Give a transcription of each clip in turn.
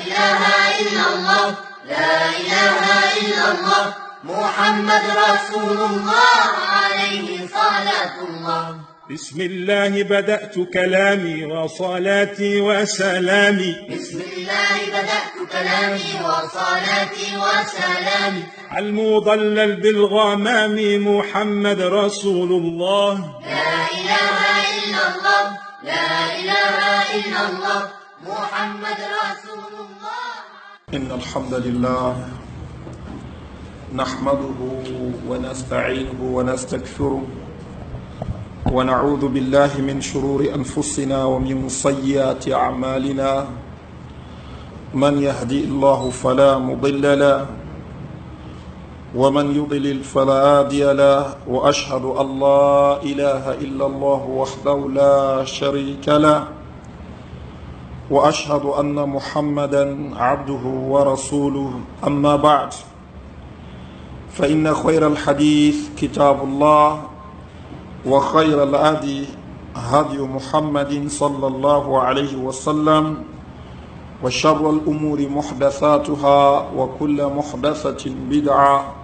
إله إلا الله لا إله إلا الله محمد رسول الله عليه صلاة الله. بسم الله بدأت كلامي وصلاتي وسلامي بسم الله بدأت كلامي وصلاتي وسلامي المضلل بالغمام محمد رسول الله لا إله إلا الله لا إله إلا الله محمد رسول الله. إن الحمد لله نحمده ونستعينه ونستغفره ونعوذ بالله من شرور أنفسنا ومن سيئات أعمالنا من يهدي الله فلا مضل له ومن يضلل فلا هادي له وأشهد أن لا إله إلا الله وحده لا شريك له وأشهد أن محمدا عبده ورسوله أما بعد فإن خير الحديث كتاب الله وخير الهدي هدي محمد صلى الله عليه وسلم وشر الأمور محدثاتها وكل محدثة بدعة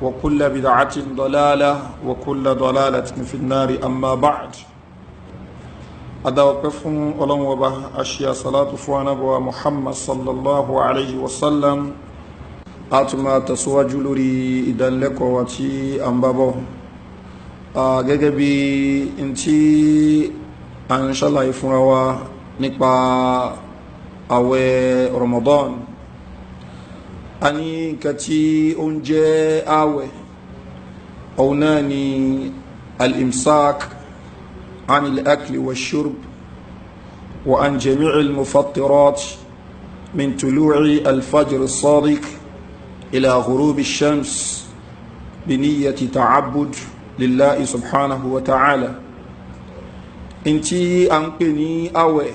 وكل بدعة ضلالة وكل ضلالة في النار أما بعد أدعوكم ألم وبه أشياء صلاة فوانا محمد صلى الله عليه وسلم أتما تسواج لوري إذن لك وتي أنبابو gẹ́gẹ́ bí n tí a ń ṣàlàyé fúnra wa nípa àwẹ̀ Ramadan a ní nǹkan tí ó ń jẹ́ àwẹ̀ òun náà ni al-imsak عن الأكل والشرب وعن جميع المفطرات من طلوع الفجر الصادق إلى غروب الشمس بنية تعبد lillahi subhanahu wa ta'ala. In tí a ń pè ní àwẹ̀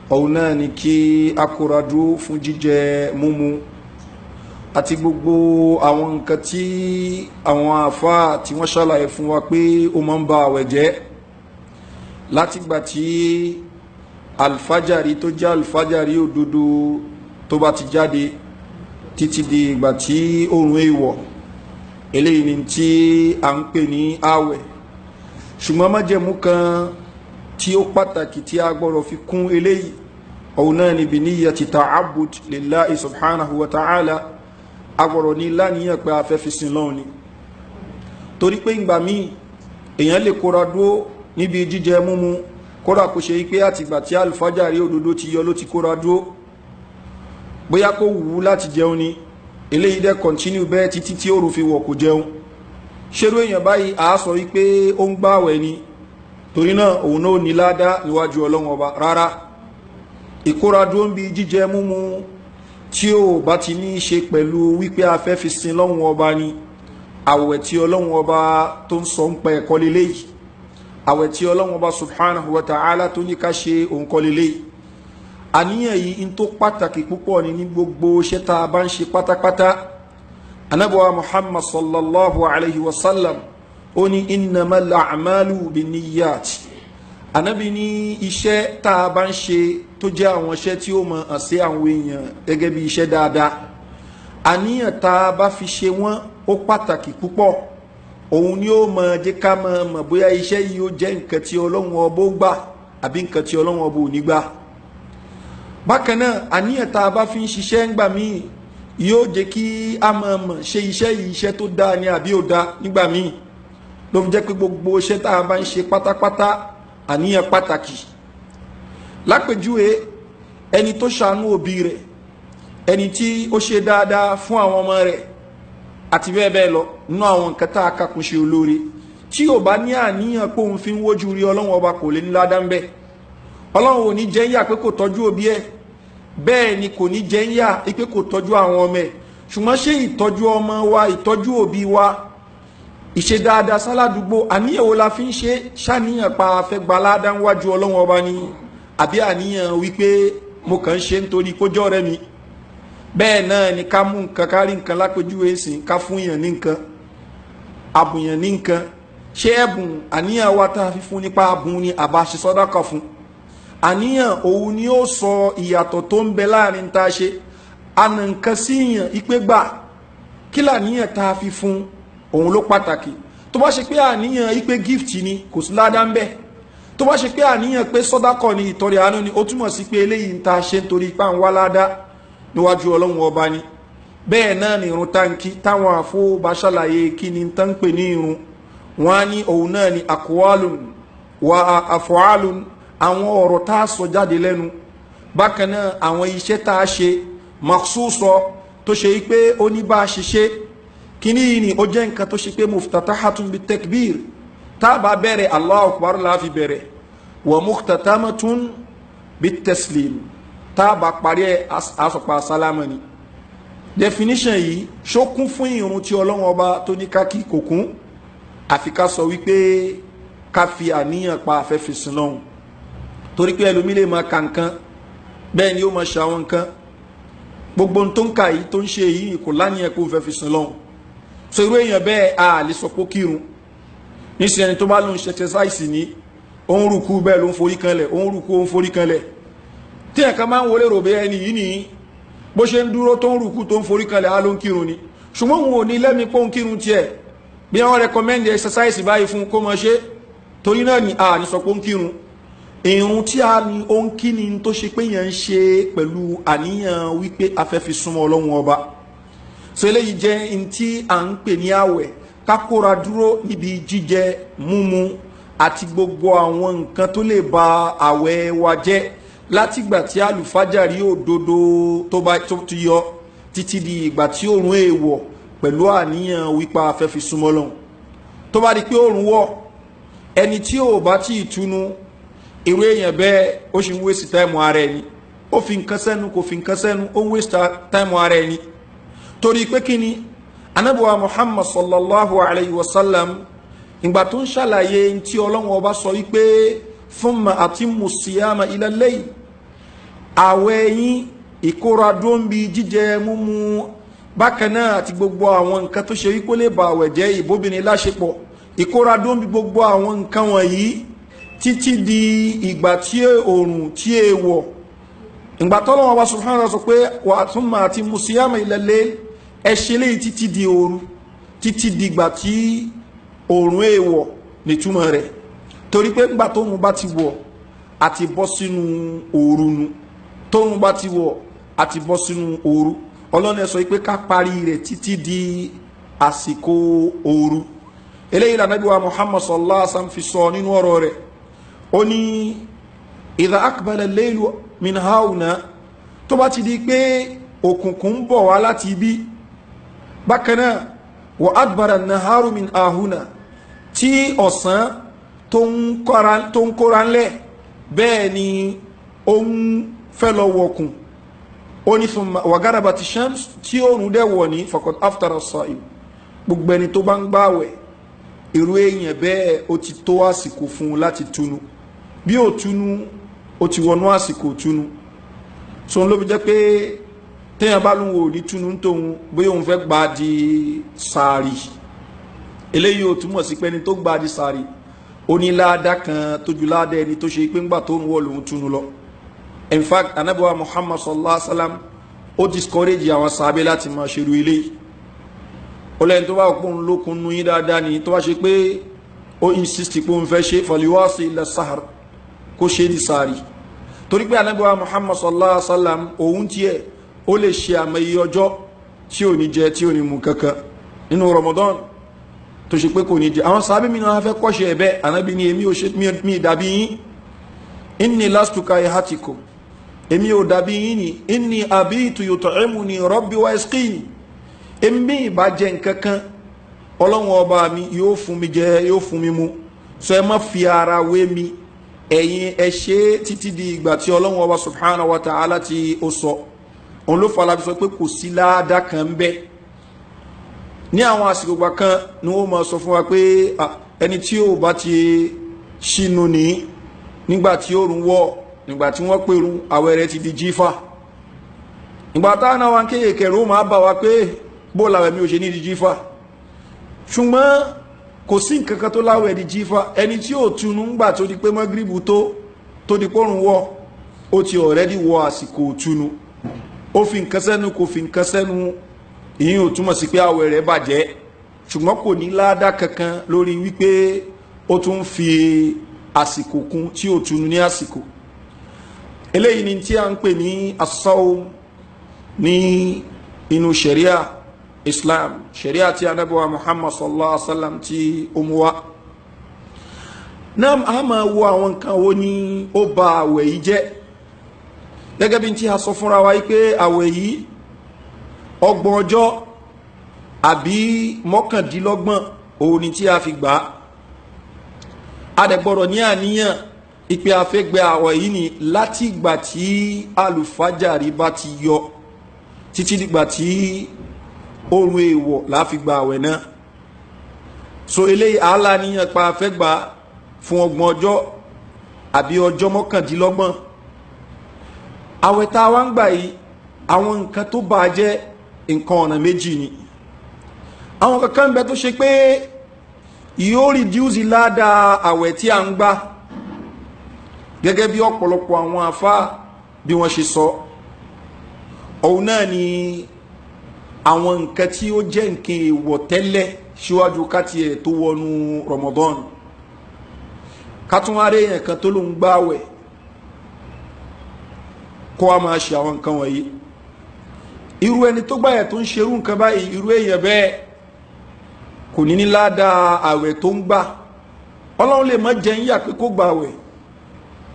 òun náà ni kí a kóradú fún jíjẹ múmu àti gbogbo àwọn nǹkan tí àwọn àfáà tí wọ́n ṣàlàyé fún wa pé ó máa ń ba àwẹ̀ jẹ́ látìgbà tí alfajari tó jẹ́ alfajari òdodo tó bá ti jáde títí di ìgbà tí oòrùn èèwọ̀ eléyìí ni tí a ń pè ní àwẹ̀ ṣùgbọ́n májẹ̀mú kan tí ó pàtàkì tí a gbọ́dọ̀ fi kún eléyìí òun náà ni biniyati ta'abbud lillahi subhanahu wa ta'ala a gbọ́dọ̀ ní láníyàn pé a fẹ́ fi sin lọ́hun ni torí pé ìgbà míì èèyàn lè kóra dúró níbi jíjẹ múmu kóra kò ṣe pé àtìgbà tí alfajari òdodo ti yọ ló ti kóra dúró bóyá kó wù ú láti jẹun ni eléyìí dẹ́ continue bẹ́ẹ̀ títí tí oòrùn fi wọ̀ kò jẹun ṣerú èèyàn báyìí a sọ wípé ó ń gbààwẹ̀ ni torí náà òun náà ní ládá níwájú Ọlọ́run ọba rárá ìkóradúró ń bi jíjẹ múmu tí ó bá ti ní í ṣe pẹ̀lú wípé a fẹ́ fi sin Ọlọ́run ọba ni àwẹ̀ tí Ọlọ́run ọba tó ń sọ ń pa ẹ̀kọ́ lélẹ́yìí àwẹ̀ tí Ọlọ́run ọba subhanahu wa ta'ala tó ní ká ṣe òun kọ́ lélẹ́yìí àníyàn yìí in tó pàtàkì púpọ̀ ní gbogbo iṣẹ́ tá a bá ń ṣe pátápátá anábọ̀wá Muhammad sallallahu alayhi wa sallam ó ní innamal a'malu binniyat anábì ní iṣẹ́ tá a bá ń ṣe tó jẹ́ àwọn iṣẹ́ tí ó mọ̀ hàn sí àwọn èèyàn gẹ́gẹ́ bí iṣẹ́ dáadáa àníyàn tá a bá fi ṣe wọ́n ó pàtàkì púpọ̀ òun ni ó mọ̀ jẹ́ ká mọ̀ bóyá iṣẹ́ yìí ó jẹ́ nǹkan tí Ọlọ́run ọba ó gbà àbí nǹkan tí Ọlọ́run ọba ò ní gbà bákanáà àníyàn tá a bá fi ń ṣiṣẹ́ ńgbà míì yóò jẹ́ kí a mọ̀ ṣe iṣẹ́ yìí iṣẹ́ tó dáa ní àbí ò dáa nígbà míì ló fi jẹ́ pé gbogbo iṣẹ́ tá a bá ń ṣe pátápátá àníyàn pàtàkì lápèjúwe ẹni tó ṣàánú òbí rẹ̀ ẹni tí ó ṣe dáadáa fún àwọn ọmọ rẹ̀ àti bẹ́ẹ̀ bẹ́ẹ̀ lọ nínú àwọn nǹkan tá a kakùn ṣe olóore tí ò bá ní àníyàn pé òun fi ń wójú rí Ọlọ́run ọba kò lè ní ládàá ń bẹ́ẹ̀ Ọlọ́run ò ní jẹ́ ń yà pé kò tọ́jú òbí ẹ̀ bẹ́ẹ̀ ni kò ní jẹ́ ń yà pé kò tọ́jú àwọn ọmọ ẹ̀ ṣùgbọ́n ṣé ìtọ́jú ọmọ wa ìtọ́jú òbí wa ìṣe dáadáa sáládùúgbò àníyàn wo la fi ń ṣe ṣàníyàn pa afẹ́ gbaládá wájú Ọlọ́run ọba ni àbí àníyàn wípé mo kàn ń ṣe nítorí kójọ́ rẹ mi bẹ́ẹ̀ náà ni ká mú nǹkan kárí nǹkan lápèjúwe sìn ká fún yàn ní nǹkan abùyàn ní nǹkan ṣé ẹ̀bùn àníyàn wa tá a fi fún nípa abùn ni àbá ṣe sàdákà fún àníyàn òun ni ó sọ ìyàtọ̀ tó ń bẹ láàrin tá a ṣe àna nǹkan sí yàn ipe gbà kí làníyàn tá a fi fún òun ló pàtàkì tó bá ṣe pé àníyàn ipe gift ni kò sí ládá ń bẹ tó bá ṣe pé àníyàn pé sọ́dákọ̀ ni ìtọrẹ àánú ni ó túmọ̀ sí pé eléyìí ń ta ṣe nítorí ipá ń wá ládá níwájú ọlọ́run ọba ni bẹ́ẹ̀ náà ni irun táǹkì táwọn àfọwọ́bá ṣàlàyé kí ni tán ń pè ní irun wọn á ní òun náà ni àkọwálùn wà àfọ̀álùn àwọn ọ̀rọ̀ tá a sọ jáde lẹ́nu bákan náà àwọn iṣẹ́ tá a ṣe makhsuso tó ṣe pé ó ní bá a ṣiṣẹ́ kíní yìí ni ó jẹ́ nǹkan tó ṣe pé muftatahatun bi takbir tá a bá bẹ̀rẹ̀ Allahu akbar la fi bẹ̀rẹ̀ wa muhtatamatun bi taslim tá a bá parí ẹ̀ asọ̀pá sálámà ni definition yìí ṣókún fún ìrun tí Ọlọ́run ọba tó ní ká kí kò kún àfi ká sọ wípé ká fi àníyàn pa afẹ́fẹ́ sí lọ́hùn torí pé ẹlòmí lè máa ka nǹkan bẹ́ẹ̀ ni ó máa ṣe àwọn nǹkan gbogbo tó ń ka yìí tó ń ṣe yìí kò láníyàn kó fẹ́ fi sin lọ́hùn so irú èèyàn bẹ́ẹ̀ a lè sọ pé kírun níṣẹ́ ẹni tó bá lóun ṣe exercise ní òun rùkú bẹ́ẹ̀ ló ń forí kanlẹ̀ òun rùkú òun forí kanlẹ̀ tí ẹ̀ka máa ń wọlé rò bẹ́ẹ̀ ẹni yìí nìyí bó ṣe ń dúró tó ń rùkú tó ń forí kanlẹ̀ á ló ń kírun ni ṣùgbọ́n òun ò ní lẹ́mìí pé òun kírun tiẹ̀ bí wọ́n recommend exercise báyìí fún kó máa ṣe torí náà ni a ní sọ pé òun kírun ìrun tí a ní ó ń kí ni tó ṣe pé yẹn ń ṣe pẹ̀lú àníyàn wípé a fẹ́ fi súnmọ́ Ọlọ́run ọba so eléyìí jẹ́ in tí a ń pè ní àwẹ̀ kákóra dúró níbi jíjẹ múmu àti gbogbo àwọn nǹkan tó lè ba àwẹ̀ wa jẹ́ látìgbà tí àlùfájàrí òdodo tó ti yọ títí di ìgbà tí òòrùn èèwọ̀ pẹ̀lú àníyàn wípé a fẹ́ fi súnmọ́ Ọlọ́run tó bá di pé òòrùn wọ̀ ẹni tí ò bá tí ì túnú irú èèyàn bẹ́ẹ̀ ó ṣe ń wéṣì táìmù ara ẹni ó fi nǹkan sẹ́nu kò fi nǹkan sẹ́nu ó ń wéṣì táìmù ara ẹni torí pé kí ni anábíwá Muhammad sallallahu alayhi wa sallam ìgbà tó ń ṣàlàyé tí Ọlọ́run ọba sọ wípé thumma atimmu siyama ila layl àwẹ̀ yín ìkóradó ń bi jíjẹ múmu bákan náà àti gbogbo àwọn nǹkan tó ṣe wípé lè ba àwẹ̀ jẹ́ ìbóbìnrin láṣepọ̀ ìkóradó ń bi gbogbo àwọn nǹkan wọ̀nyí títí di ìgbà tí oòrùn tí è wọ̀ ìgbà tọ́lọ́wọ́ wa subhanahu wa sọ pé wà tún máa ti musiyama ilẹ̀lẹ́ ẹṣẹ́ lè títí di òru títí di ìgbà tí oòrùn è wọ̀ nìtúmọ̀ rẹ̀ torí pé ìgbà tóòrùn bá ti wọ̀ àti bọ́ sínú òru nu tóòrùn bá ti wọ̀ àti bọ́ sínú òru Ọlọ́run sọ pé ká parí rẹ̀ títí di àsìkò òru eléyìí l'Ànábì wa Muhammad sallallahu alaihi wasallam fi sọ nínú ọ̀rọ̀ rẹ̀ ó ní idha aqbala al-laylu min hauna tó bá ti di pé òkùnkùn ń bọ̀ wá láti ibi bákanáà wa adbara an-naharu min ahuna tí ọ̀sán tó ń kóra ńlẹ̀ bẹ́ẹ̀ ni ó ń fẹ́ lọ wọ̀kùn ó ní thumma wa garabati shams tí oòrùn dẹ̀ wọ̀ ní faqad aftara as-sa'im gbogbo ẹni tó bá ń gbààwẹ̀ irú èèyàn bẹ́ẹ̀ ó ti tó àsìkò fún un láti túnú bí ó túnú ó ti wọnú àsìkò túnú so ló fi jẹ́ pé téèyàn bá lóun ò ní túnú tóun bóyá òun fẹ́ gbà di sàárì eléyìí ò túmọ̀ sí pé ẹni tó gbà di sàárì ó ní láàdá kan tójú láàdá ẹni tó ṣe pé ńgbà tó ń wọ̀ lòun túnú lọ in fact anabiwa Muhammad sallallahu alaihi wasallam ó discourage àwọn sàábé láti máa ṣerú eléyìí ó lẹ́yìn tó bá pọ̀ ń lókun nú yí dáadáa ni tó bá ṣe pé ó insist pé òun fẹ́ ṣe fọlíwáṣí ilẹ̀ sahar kó ṣe ní sáàrí torí pé anábíwá Muhammad sallallahu alaihi wasallam òun tí ẹ̀ ó lè ṣe àmì ọjọ́ tí ò ní jẹ tí ò ní mú kankan nínú Ramadan tó ṣe pé kò ní jẹ àwọn sàábé mi náà fẹ́ kọ́ṣe ẹ̀bẹ́ anábí ni èmi ò ṣe mi dàbí yín inni lastu ka ihatikum èmi ò dàbí yín ni inni abitu yut'imuni rabbi wa yasqini èmi ìbá jẹ nkankan Ọlọ́run ọba mi yóò fún mi jẹ yóò fún mi mu so ẹ má fi ara wé mi ẹ̀yin ẹ ṣe títí di ìgbà tí Ọlọ́run ọba subhanahu wa ta'ala tí ó sọ òun ló fara bí sọ pé kò sí láàdá kan ń bẹ ní àwọn àsìkò gbà kan ni wọ́n máa sọ fún wa pé ẹni tí ó bá ti ṣínú ní nígbà tí òòrùn wọ̀ nígbà tí wọ́n pèrún àwẹ̀ rẹ̀ ti di jífà ìgbà táwọn àwọn kéèkéè ró máa bá wa pé bó láwẹ̀ mi ò ṣe ní di jífà ṣùgbọ́n kò sí nǹkankan tó láwẹ̀ di jífà ẹni tí ó túnú ńgbà tó di pé mọ́gíríbù tó tó di pọ́rùn wọ́ ó ti already wọ àsìkò òtúnu ó fi nǹkan sẹ́nu kò fi nǹkan sẹ́nu ìyẹn ò túmọ̀ sí pé àwẹ̀ rẹ̀ bàjẹ́ ṣùgbọ́n kò ní ládá kankan lórí wípé ó tún fi àsìkò kún tí òtúnu ní àsìkò eléyìí ni tí a ń pè ní as-sawm ní inú sharia Islam sharia tí Ànábì wa Muhammad sallallahu alaihi wasallam tí ó mú wá náà a máa wo àwọn nǹkan wo ni ó ba àwẹ̀ yìí jẹ́ gẹ́gẹ́ bí tí a sọ fúnra wa pé àwẹ̀ yìí 30 ọjọ́ àbí 29 òun ni tí a fi gbà á dẹ̀ gbọ́dọ̀ ní àníyàn ìpè àfẹ́gbẹ́ àwẹ̀ yìí ni láti ìgbà tí alùfájàrí bá ti yọ títí dìgbà tí oòrùn èèwọ̀ la fi gba àwẹ̀ náà so eléyìí àálà níyàn pa àfẹ́gbà fún 30 ọjọ́ àbí ọjọ́ 29 àwẹ̀ tá a wá ń gbà yìí àwọn nǹkan tó bá jẹ́ nǹkan ọ̀nà méjì ni àwọn kankan ń bẹ tó ṣe pé yóò reduce ládàá àwẹ̀ tí a ń gbà gẹ́gẹ́ bí ọ̀pọ̀lọpọ̀ àwọn àfá bí wọ́n ṣe sọ òun náà ni àwọn nǹkan tí ó jẹ́ nǹkan èèwọ̀ tẹ́lẹ̀ síwájú káti ẹ̀ tó wọnú Ramadan kátúnwáré èèyàn kan tó ló ń gbààwẹ̀ kó a máa ṣe àwọn nǹkan wọ̀nyí irú ẹni tó gbààwẹ̀ tó ń ṣerú nǹkan báyìí irú èèyàn bẹ́ẹ̀ kò ní ní ládàá àwẹ̀ tó ń gbà Ọlọ́run lè má jẹ́ ń yà pé kó gbààwẹ̀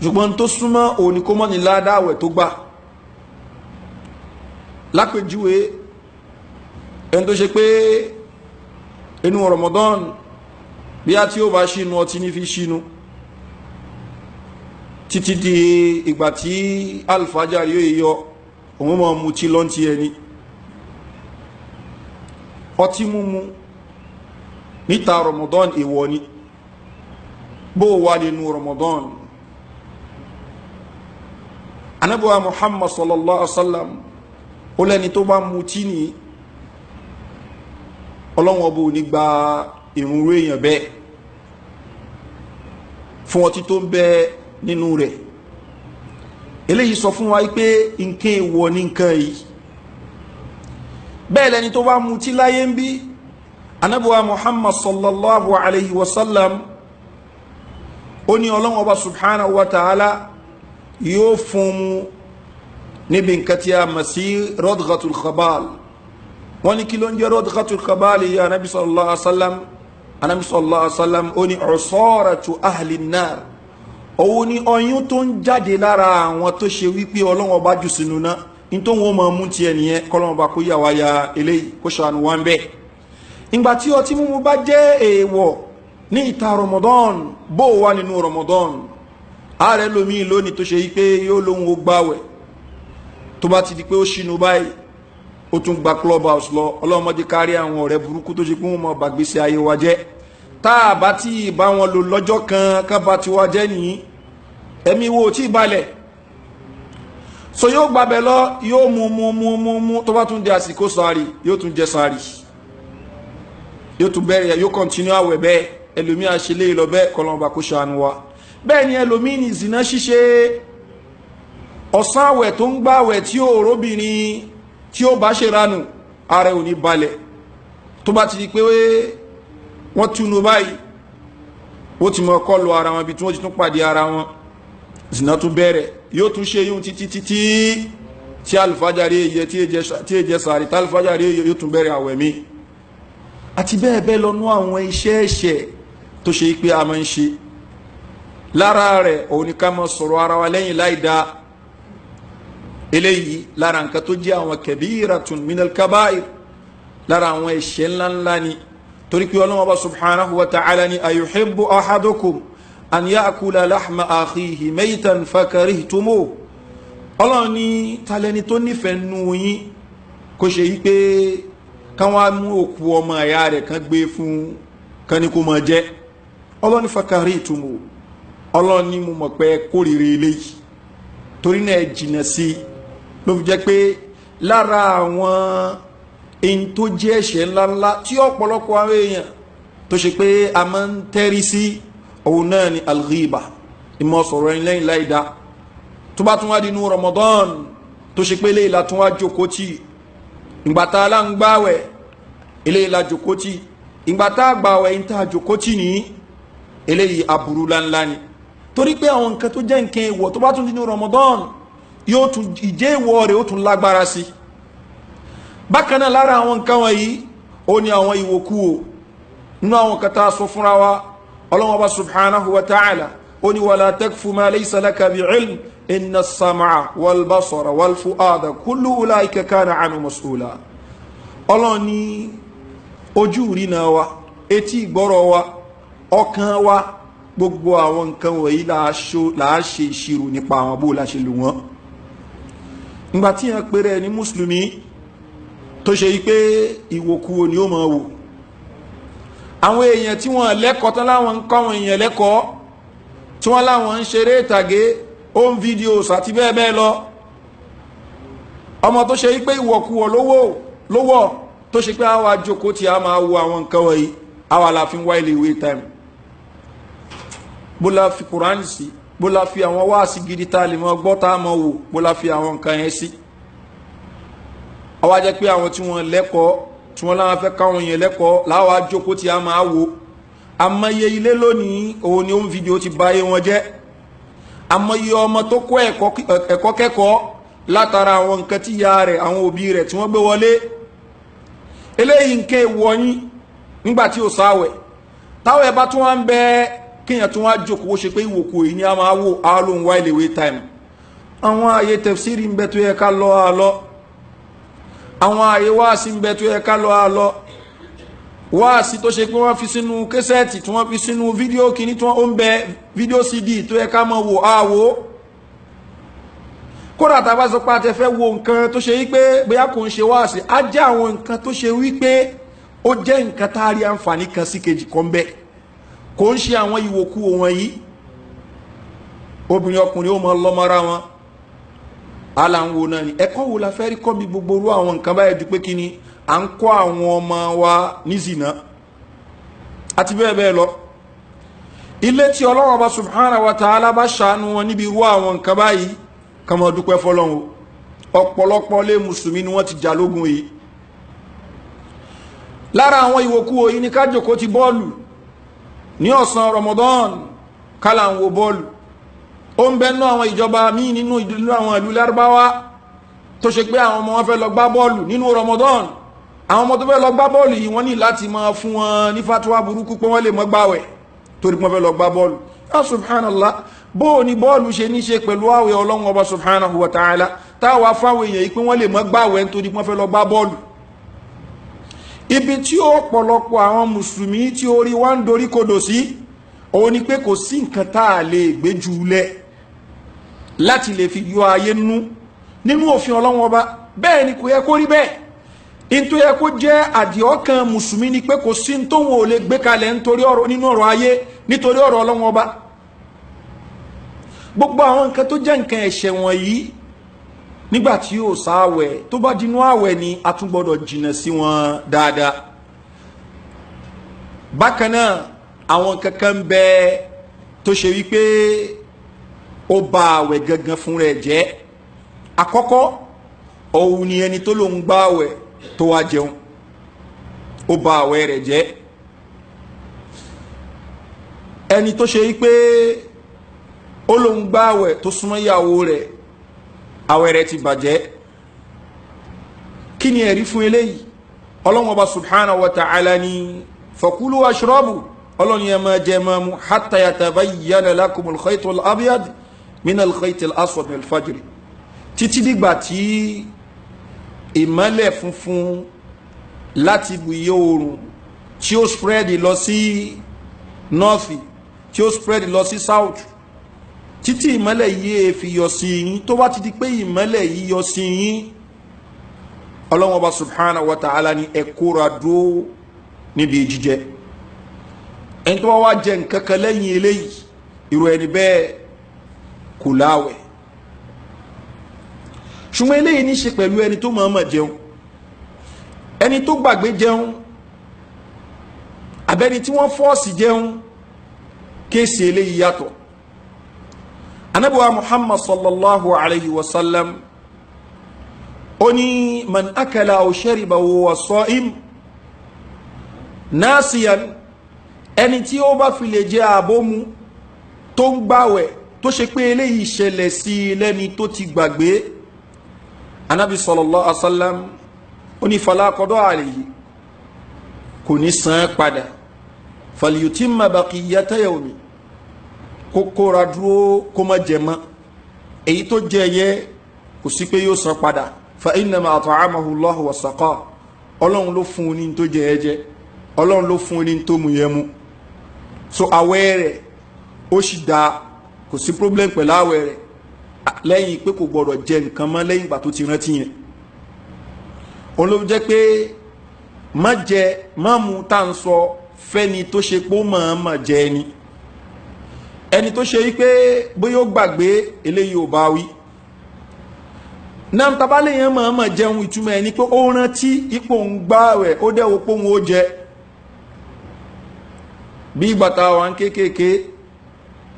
ṣùgbọ́n tó súnmọ́ òní kó mọ́ ní ládàá àwẹ̀ tó gbà lápèjúwe ẹni tó ṣe pé inú Ramadan bí a tí ó bá ṣínú ọtí ní fi ṣínú títí di ìgbà tí alfajari yóò yọ òun mọ̀ mú tí lọ́ntí ẹni ọtí múmú níta Ramadan èwọ̀ ni bó wà nínú Ramadan anabuwa Muhammad sallallahu alaihi wasallam ó lẹ́ni tó bá mú tí ní ọlọ́wọ́n bó ní gba ìrúnrú èèyàn bẹ́ẹ̀ fún ọtí tó ń bẹ nínú rẹ̀ eléyìí sọ fún wa pé nǹkan èèwọ̀ ní nǹkan yìí bẹ́ẹ̀ lẹ́ni tó bá mú tí láyé ń bí anabuwa Muhammad sallallahu alaihi wasallam ó ní ọlọ́wọ́n bá subhanahu wa ta'ala yóò fún mu níbi nǹkan tí a mọ̀ sí radghatul khabal wọ́n ní kí ló ń jẹ́ radghatul khabal yìí anabi sallallahu alaihi wasallam anabi sallallahu alaihi wasallam ó ní usaratu ahli an-nar òun ní ọyún tó ń jáde lára àwọn tó ṣe wípé Ọlọ́hun bá jù sínú náà ní tó wọ́n mọ̀ mú tiẹ̀ nìyẹn kọ́lọ́wọ́n bá kó yà wá ya eléyìí kó ṣàánú wá ń bẹ́ẹ̀ ìgbà tí ọtí mímu bá jẹ́ èèwọ̀ ní ìta Ramadan bó wà nínú Ramadan ààrẹ lómi lónìí tó ṣe wípé yóò lóhun ó gbáwẹ̀ tó bá ti di pé ó ṣínú báyìí ó tún gba club house lọ ọlọ́mọdé kárí àwọn ọ̀rẹ́ burúkú tó ṣe pé wọ́n mọ̀ bàgbésí ayé wa jẹ́ táà bá tí bá wọn lò lọ́jọ́ kan bá ti wá jẹ́ nìyí ẹ̀mí wo tí balẹ̀ so yóò gbàbẹ̀ lọ yóò mú tó bá tún di àsìkò sàárì yóò tún jẹ sàárì yóò tún bẹ̀rẹ̀ yóò continue àwẹ̀ bẹ́ẹ̀ ẹlòmí àṣẹlẹ̀ lọ bẹ́ẹ̀ kọlọ́mọba kó ṣàánú wa bẹ́ẹ̀ ni ẹlòmí ní zina ṣíṣe ọ̀sán àwẹ̀ tó ń gbàwẹ̀ tí ó róbìnrin tí ó bá ṣe ránù ààrẹ ò ní balẹ̀ tó bá ti di pé wọ́n túnú báyìí ó ti mọ̀ kọlù ara wọn bí tí wọ́n ti tún pàdé ara wọn zina tún bẹ̀rẹ̀ yóò tún ṣe yóò títí tí alùfájàrí èyẹ tí èjẹ sàárì tí alùfájàrí èyẹ yóò tún bẹ̀rẹ̀ àwẹ̀ mi àti bẹ́ẹ̀ bẹ́ẹ̀ lọ́nú àwọn iṣẹ́ ẹ̀ṣẹ̀ tó ṣe pé a máa ń ṣe lára rẹ̀ òun ni ká máa sọ̀rọ̀ ara wa lẹ́yìn láìdá eléyìí lára nǹkan tó jẹ́ àwọn kabiratun minal kaba'ir lára àwọn ẹ̀ṣẹ̀ ńláńlá ni torí pé Ọlọ́hun Ọba subhanahu wa ta'ala ni ayuhibbu ahadukum an ya'kula lahma akhihi maytan fakarihtumuh Ọlọ́hun ní talẹ́ni tó nífẹ̀ẹ́ nù yín kó ṣe yí pé káwọn mú òkú ọmọ ẹ̀yà rẹ̀ kan gbé fún kan ní kó máa jẹ Ọlọ́hun ní fakarihtumuh Ọlọ́hun ní mo mọ̀ pé kórìíra eléyìí torí náà jìnà sí ló fi jẹ́ pé lára àwọn èyí tó jẹ́ ẹ̀ṣẹ̀ ńláńlá tí ọ̀pọ̀lọpọ̀ àwọn èèyàn tó ṣe pé a máa ń tẹ́rí sí òun náà ni al-ghiba ìmọ̀ sọ̀rọ̀ ẹni lẹ́yìn láìdá tó bá tún wá dínú Ramadan tó ṣe pé eléyìí la tún wá jókòó tì ìgbàtà aláǹgbáwẹ̀ eléyìí la jókòó tì ìgbàtà àgbàwẹ̀ ń tà jókòó tì ní eléyìí aburú láńlá ni torí pé àwọn nǹkan tó jẹ́ nǹkan èèwọ̀ tó bá tún dínú Ramadan yóò tún ìjẹ́ ìwọ̀ rẹ̀ ó tún lágbára sí bákan náà lára àwọn nǹkan wọ̀nyí ó ní àwọn ìwòkúwò nínú àwọn kan tá a sọ fúnra wa Ọlọ́hun Ọba subhanahu wa ta'ala ó ní wala takfu ma laysa laka bi ilm inna as-sam'a wal basara wal fu'ada kullu ulaika kana anhu mas'ula Ọlọ́hun ní ojú rí náà wa etí ìgbọ́rọ̀ wa ọkàn wa gbogbo àwọn nǹkan wọ̀nyí là á ṣe ìṣirò nípa àwọn bó la ṣe lò wọ́n ìgbà tí yẹn pèrè ní mùsùlùmí tó ṣe yí pé ìwòkúwò ni ó máa wò àwọn èèyàn tí wọ́n lẹ́kọ̀ọ́ tán láwọn ń kọ́ àwọn èèyàn lẹ́kọ̀ọ́ tí wọ́n láwọn ń ṣeré ìtàgé home videos àti bẹ́ẹ̀ bẹ́ẹ̀ lọ ọmọ tó ṣe yí pé ìwòkúwò lówó tó ṣe pé àwa jókòó tí a máa wo àwọn nǹkan wọ̀nyí àwa la fi ń wá ilé ìwé time bó la fi Quran sí bó la fi àwọn wáàsí gidi tá a lè mọ gbọ́ tá a mọ wò bó la fi àwọn nǹkan yẹn sí àwa jẹ́ pé àwọn tí wọ́n lẹ́kọ̀ọ́ tí wọ́n láwọn fẹ́ káwọn yẹn lẹ́kọ̀ọ́ láwa jókòó tí a máa wò àmọye ilé lónìí òun ni ó ń fídíò ti báyé wọn jẹ́ àmọye ọmọ tó kọ́ ẹ̀kọ́ kẹ́kọ̀ọ́ látara àwọn nǹkan tí ya rẹ̀ àwọn òbí rẹ̀ tí wọ́n gbé wọlé eléyìí nǹkan èèwọ̀ yín nígbà tí ò sáwẹ̀ táwẹ̀ bá tún wá ń bẹ kíyàn tún wá jókòó ṣe pé ìwòkú yìí ni a máa wò á ló ń wá ilé ìwé time àwọn ààyè tẹ̀fsírì ń bẹ tó yẹ ká lọ àlọ́ àwọn ààyè wáàsí ń bẹ tó yẹ ká lọ àlọ́ wáàsí tó ṣe pé wọ́n fi sínú kẹsẹ́ẹ̀tì tí wọ́n fi sínú fídíò kìíní tí wọ́n ń bẹ fídíò cd tó yẹ ká mọ̀ wò àwò kódà tá a bá sọ pé a ti fẹ́ wo nǹkan tó ṣe wípé bóyá kò ń ṣe wáàsí á jẹ́ àwọn nǹkan tó ṣe wípé ó jẹ́ nǹkan tá a rí àǹfààní kan sí kejì kan bẹ́ẹ̀ kò ń ṣe àwọn ìwòkú wọn yìí obìnrin ọkùnrin ó mọ lọ́mọ́ra wọn aláǹwò náà ni ẹ̀kọ́ wo la fẹ́ rí kọ́ mi gbogbo orú àwọn nǹkan báyìí ju pé kí ni à ń kọ́ àwọn ọmọ wa ní zina àti bẹ́ẹ̀ bẹ́ẹ̀ lọ ilé tí Ọlọ́run Ọba subhanahu wa ta'ala bá ṣàánú wọn níbi irú àwọn nǹkan báyìí ká máa dúpẹ́ fọ́lọ́run ọ̀pọ̀lọpọ̀ lé mùsùlùmí ni wọ́n ti jà lógun yìí lára àwọn ìwòkú yìí ni ká jókòó ti bọ́ọ̀lù ní ọ̀sán Ramadan kálà ń wo bọ́ọ̀lù ó ń bẹ́nu àwọn ìjọba míì nínú àwọn ìlú Lárúbáwá tó ṣe pé àwọn ọmọ wọn fẹ́ lọ gbá bọ́ọ̀lù nínú Ramadan àwọn ọmọ tó fẹ́ lọ gbá bọ́ọ̀lù yìí wọ́n ní láti máa fún wọn ní fatuwa burúkú pé wọ́n lè mọ́ gbáwẹ̀ torí wọ́n fẹ́ lọ gbá bọ́ọ̀lù subhanallah bó ní bọ́ọ̀lù ṣe ní ṣe pẹ̀lú àwẹ̀ Ọlọ́run Ọba subhanahu wa ta'ala táwa fáwọn èèyàn yìí pé wọ́n lè mọ́ gbáwẹ̀ nítorí wọ́n fẹ́ lọ gbá bọ́ọ̀lù ibi tí ó pọ̀lọpọ̀ àwọn mùsùlùmí tí orí wá ń dorí kodò sí òun ni pé kò sí nǹkan tá a lè gbé jùlẹ̀ láti lè fi yọ ayé nínú òfin Ọlọ́run Ọba bẹ́ẹ̀ ni kò yẹ kó rí bẹ́ẹ̀ in tó yẹ kó jẹ́ àdìọ́kàn mùsùlùmí ni pé kò sí tó wọn ò lè gbé kalẹ̀ nínú ọ̀rọ̀ ayé nítorí ọ̀rọ̀ Ọlọ́run Ọba gbogbo àwọn nǹkan tó jẹ́ nǹkan ẹ̀ṣẹ̀ wọ̀nyí nígbàtí yóò sáwẹ̀ tó bá dínú àwẹ̀ ni a tún gbọ́dọ̀ jìnà sí wọn dáadáa bákan náà àwọn kankan bẹ tó ṣe wípé ó ba àwẹ̀ gangan fún rẹ̀ jẹ́ àkọ́kọ́ òun ni ẹni tó lóun gbá àwẹ̀ tó wá jẹun ó ba àwẹ̀ rẹ̀ jẹ́ ẹni tó ṣe wípé ó lóun gbá àwẹ̀ tó súnmọ́ ìyàwó rẹ̀ àwẹ̀ rẹ̀ ti bàjẹ́ kí ni ẹ̀rí fún eléyìí Ọlọ́hun Ọba subhanahu wa ta'ala ni fakulu washrabu Ọlọ́hun yẹ máa jẹ máa mu hatta yatabayyana lakumul khaytul abyad minal khaytil aswad minal fajr títí dìgbà tí ìmọ́lẹ̀ funfun láti ibùyẹ oòrùn tí ó spread lọ sí north tí ó spread lọ sí south títí ìmọ́lẹ̀ yìí fi yọ sí yín tó bá ti di pé ìmọ́lẹ̀ yìí yọ sí yín Ọlọ́hun Ọba subhanahu wa ta'ala ni ẹ kóra dúró níbi jíjẹ ẹni tó wá jẹ nǹkan kan lẹ́yìn eléyìí irú ẹni bẹ́ẹ̀ kò láwẹ̀ ṣùgbọ́n eléyìí ní ṣe pẹ̀lú ẹni tó mọ̀ọ́mọ̀ jẹun ẹni tó gbàgbé jẹun abẹ́ni tí wọ́n fọ́ọ̀sì jẹun kéèsì eléyìí yàtọ̀ anabuwa muhammad sallallahu alayhi wa sallam ó ní man akala aw shariba wa sa'im nasiyan ẹni tí ó bá fi lè jẹ àbómu tó ń gbàwẹ̀ tó ṣe pé eléyìí ṣẹlẹ̀ sí lẹ́ni tó ti gbàgbé anabi sallallahu alayhi wa sallam ó ní fala qada alayhi kò ní san padà falyutimma baqiyata yawmi kó kóra dúró kó má jẹ mọ́ èyí tó jẹ yẹ kò sí pé yóò san padà fa innama at'amahu Allahu wa saqa ọlọ́run ló fún un ní tó jẹ ẹ jẹ ọlọ́run ló fún un ní tó mú yẹ mú so àwẹ̀ rẹ̀ ó sì dá kò sí problem pẹ̀lú àwẹ̀ rẹ̀ lẹ́yìn pé kò gbọ́dọ̀ jẹ nǹkan mọ́ lẹ́yìn ìgbà tó ti rántí yẹn òun ló jẹ́ pé má jẹ má mu tá à ń sọ fẹ́ni tó ṣe pé ó máa jẹ ẹni tó ṣe wípé bóyá ó gbàgbé eléyìí ò bá wí náà tabalẹ̀ yẹn máa jẹun ìtumọ̀ ẹni pé ó rántí ipò ń gbààwẹ̀ ó dẹ̀wò pé òun ó jẹ bí ìgbàta wa ń kéékèèké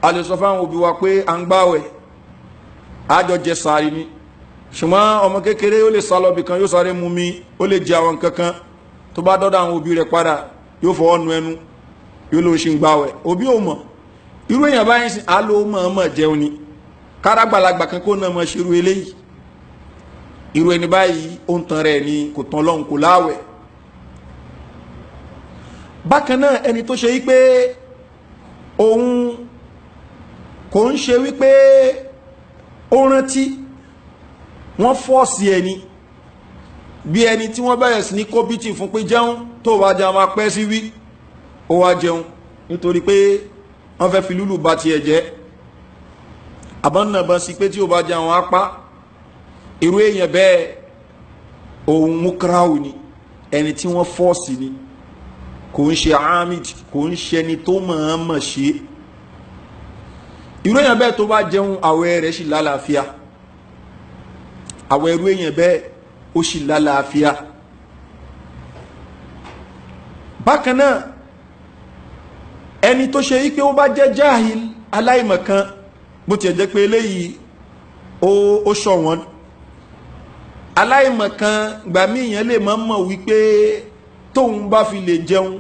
a lè sọ fáwọn òbí wa pé à ń gbààwẹ̀ àjọ jẹ sààrì ni ṣùgbọ́n ọmọ kékeré ó lè sá lọ bìkan yóò sáré mú mi ó lè jẹ àwọn kankan tó bá dọ́dọ̀ àwọn òbí rẹ̀ padà yóò fọwọ́ nu ẹnu yóò ló ṣe ń gbààwẹ̀ òbí ò mọ̀ irú èèyàn báyìí sí alo mọ̀ọ́mọ̀ jẹun ni kárágbàlagbà kan kó náà mọ̀ ṣerú eléyìí irú ẹni báyìí ó ń tan rẹ̀ ni kò tán lọ́hùn kò láwẹ̀ bákan náà ẹni tó ṣe wípé òun kò ń ṣe wípé ó rántí wọ́n fọ́ọ̀sì ẹni bí ẹni tí wọ́n bẹ̀rẹ̀ sí ní kóbítì fún pé jẹun tó wá jẹun máa pẹ́ sí wí ó wá jẹun nítorí pé wọ́n fẹ́ fi lúlù bá ti ẹ̀jẹ́ àbọ́nàbọ́n sí pé tí ó bá jẹ àwọn apá irú èèyàn bẹ́ẹ̀ ohun mukrahu ni ẹni tí wọ́n fọ́ọ̀sì ni kò ń ṣe amid kò ń ṣe ẹni tó mọ̀ọ́mọ̀ ṣe irú èèyàn bẹ́ẹ̀ tó bá jẹun àwẹ̀ rẹ̀ sì lálàáfíà àwẹ̀ irú èèyàn bẹ́ẹ̀ ó sì lálàáfíà bákan náà ẹni tó ṣe wípé ó bá jẹ́ jahil aláìmọ̀kan bó ti ẹ̀jẹ́ pé eléyìí ó ṣọ̀wọ́n aláìmọ̀kan gbà míyàn lè mọ̀ wípé tóun bá fi lè jẹun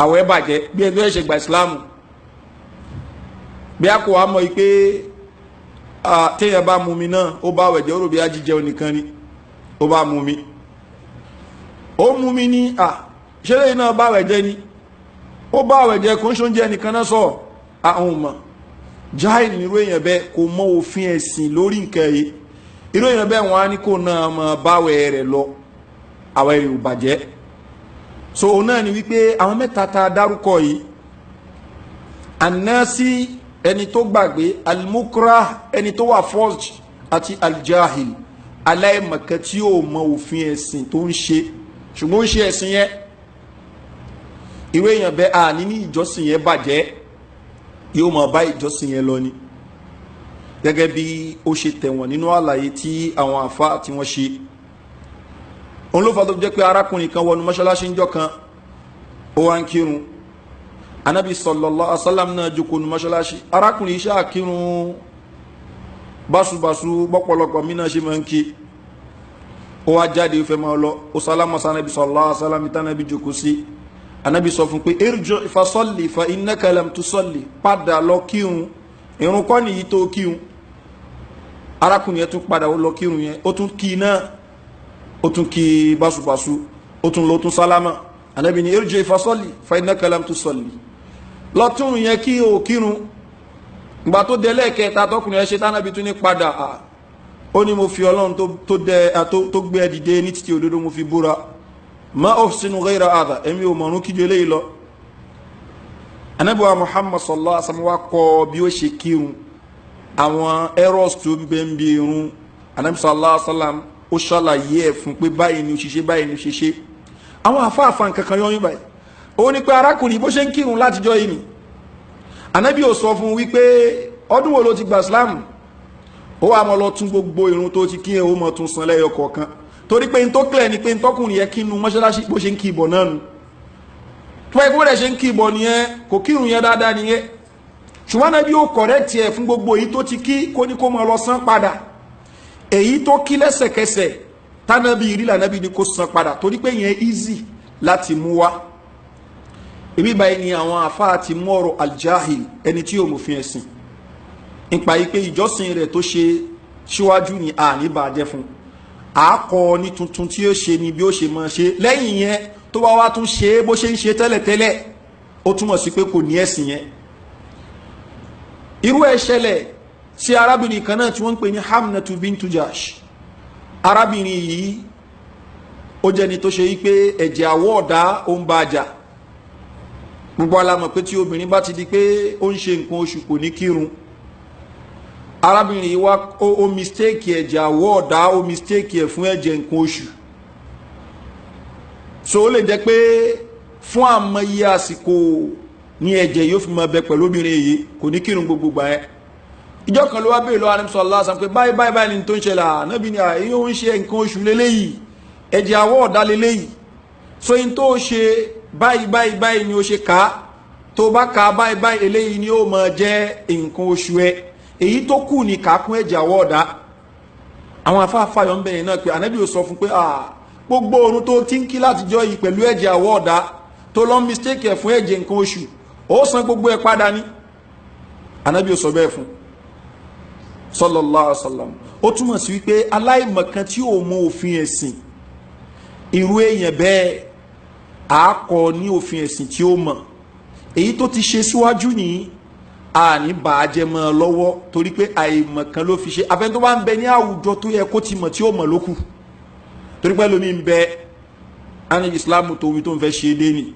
àwẹ̀ bàjẹ́ bí ẹni tó ṣe gba ìsìláàmù bí a kò wá mọ̀ wípé téèyàn bá mú mi náà ó bá wẹ̀jẹ̀ ó rò bí a jíjẹun nìkan ni ó bá mú mi ó mú mi ní ṣé lẹ́yìn náà bá wẹ̀jẹ̀ ni ó bá àwẹ̀jẹ́ kò ń ṣoúnjẹ nìkan náà sọ àwọn ọmọ jáì nírú èèyàn bẹ́ẹ̀ kò mọ òfin ẹ̀sìn lórí nǹkan yìí irú èèyàn bẹ́ẹ̀ wọ́n á ní kó náà mọ báwẹ̀ rẹ̀ lọ àwẹ̀ rẹ̀ ò bàjẹ́ so òun náà ni wípé àwọn mẹ́ta ta dárúkọ yìí anasi ẹni tó gbàgbé almukra ẹni tó wà forged àti aljahil aláìmọ̀kẹ́ tí ó mọ òfin ẹ̀sìn tó ń ṣe ṣùgbọ́n ń ṣe ẹ̀sìn yẹn irú èèyàn bẹ́ẹ̀ a ní ìjọsìn yẹn bàjẹ́ yóò máa bá ìjọsìn yẹn lọ ni gẹ́gẹ́ bí ó ṣe tẹ̀wọ̀n nínú àlàyé tí àwọn àfa tí wọ́n ṣe òun ló fà tó jẹ́ pé arákùnrin kan wọnú mọ́ṣáláṣí ńjọ́ kan ó wá ń kírun anábì sallallahu alaihi wasallam náà jókòó ní mọ́ṣáláṣí arákùnrin iṣẹ́ àkírun báṣubàṣu bọ́pọ̀lọpọ̀ mí náà ṣe máa ń kí ó wá jáde ó fẹ́ máa lọ ó sálámọ̀ sánábì sallallahu alaihi wasallam tánábì jókòó sí anabi sọ fún pé irjọ ìfasọ́lì fa innaka lam tusalli padà lọ kírun irun kọ́ nìyí tó kírun arákùnrin yẹn tún padà ó lọ kírun yẹn ó tún kí náà ó tún kí báṣubàṣu ó tún lọ tún sálámà anabi ní irjọ ìfasọ́lì fa innaka lam tusalli lọ tún yẹn kí o kírun ìgbà tó délẹ̀ kẹta tọkùnrin yẹn ṣe tánábi tún ní padà ó ní mo fi ọlọ́run tó gbé ẹ dìde ní títí òdodo mo fi búra ma ofsinu ghayra adha èmi ò mọ̀rún kíjọ eléyìí lọ anábíwá muhammad sallallahu alaihi wasallam wá kọ́ bí ó ṣe kírun àwọn errors tó ń bẹ ń bí irun anábí sallallahu alaihi wasallam ó ṣàlàyé ẹ̀ fún pé báyìí ni ó ṣiṣẹ́ báyìí ni ó ṣiṣẹ́ àwọn àfáàfáà kankan yọyún báyìí ó ní pé arákùnrin bó ṣe ń kírun látijọ́ yìí ni anábí ò sọ fún wípé ọdún wo ló ti gba islam ó wà mọ́ lọ tún gbogbo irun tó ti kí ẹ̀ ó mọ́ tún san lẹ́yọ kọ̀ọ̀kan torí pé n tó clear ni pé n tọkùnrin yẹ kí inú mọ́ṣáláṣí bó ṣe ń kí ìbọ̀ náà nu tó ẹgbẹ́ rẹ̀ ṣe ń kí ìbọ̀ nìyẹn kò kírun yẹn dáadáa nìyẹn ṣùgbọ́n Ànábì ó correct ẹ̀ fún gbogbo èyí tó ti kí kó ní kó máa lọ san padà èyí tó kí lẹ́sẹ̀kẹsẹ̀ tánàbí ìrí lànàbí ni kó san padà torí pé yẹn easy láti mú wá ibi báyìí ni àwọn àfáà ti mú ọ̀rọ̀ aljahil ẹni tí yóò mòfin ẹ̀sìn nípa yìí pé ìjọsìn rẹ̀ tó ṣe síwájú ni àní bàjẹ́ fún àákọ ní tuntun tí ó ṣe ni bí ó ṣe máa ṣe lẹ́yìn yẹn tó bá wá tún ṣe bó ṣe ń ṣe tẹ́lẹ̀tẹ́lẹ̀ ó túmọ̀ sí pé kò ní ẹ̀sìn yẹn irú ẹ̀ ṣẹlẹ̀ sí arábìnrin kan náà tí wọ́n ń pè ní Hamnatu bintu Jahsh arábìnrin yìí ó jẹni tó ṣe yí pé ẹ̀jẹ̀ àwọ̀ ọ̀dá ó ń bá jà gbogbo alamọ̀ pé tí obìnrin bá ti di pé ó ń ṣe nǹkan oṣù kò ní kírun arábìnrin yìí wá ó mistake ẹ̀jẹ̀ àwọ̀ ọ̀dá ó mistake ẹ̀ fún ẹ̀jẹ̀ nǹkan oṣù so ó lè jẹ́ pé fún àmọye àsìkò ní ẹ̀jẹ̀ yóò fi máa bẹ pẹ̀lú obìnrin yìí kò ní kírun gbogbo gbà ẹ́ ìjọ kan ló wá bèèrè lọ́wọ́ àníṣọ́ aláàsán pé báyìí báyìí báyìí ni tó ń ṣẹlẹ̀ ànábì ni àyí ó ń ṣe nǹkan oṣù léléyìí ẹ̀jẹ̀ àwọ̀ ọ̀dá léléyìí so in tó ṣe báyìí báyìí báyìí ni ó ṣe ká tó bá ká báyìí báyìí eléyìí ni ó máa jẹ́ nǹkan oṣù ẹ èyí tó kù ní kákún ẹ̀jẹ̀ àwọ̀ ọ̀dá àwọn afáfáyọ̀ ń bẹ̀yẹn náà pé ànábì ó sọ fún pé gbogbo orun tó ti ń kí látijọ́ yìí pẹ̀lú ẹ̀jẹ̀ àwọ̀ ọ̀dá tó lọ mistake ẹ̀ fún ẹ̀jẹ̀ nǹkan oṣù ó san gbogbo ẹ̀ padà ní ànábì ó sọ bẹ́ẹ̀ fún sallallahu alaihi wasallam ó túmọ̀ sí wípé aláìmọ̀kan tí ó mọ òfin ẹ̀sìn irú èèyàn bẹ́ẹ̀ àákọ ní òfin ẹ̀sìn tí ó mọ̀ èyí tó ti ṣe síwájú ní àní bàájẹ́ mọ́ lọ́wọ́ torí pé àìmọ̀kan ló fi ṣe afẹ́ tó bá ń bẹ ní àwùjọ tó yẹ kó ti mọ̀ tí ó mọ̀ lókù torí pé lómi ń bẹ ánì Islam tó wí tó ń fẹ́ ṣe dé ni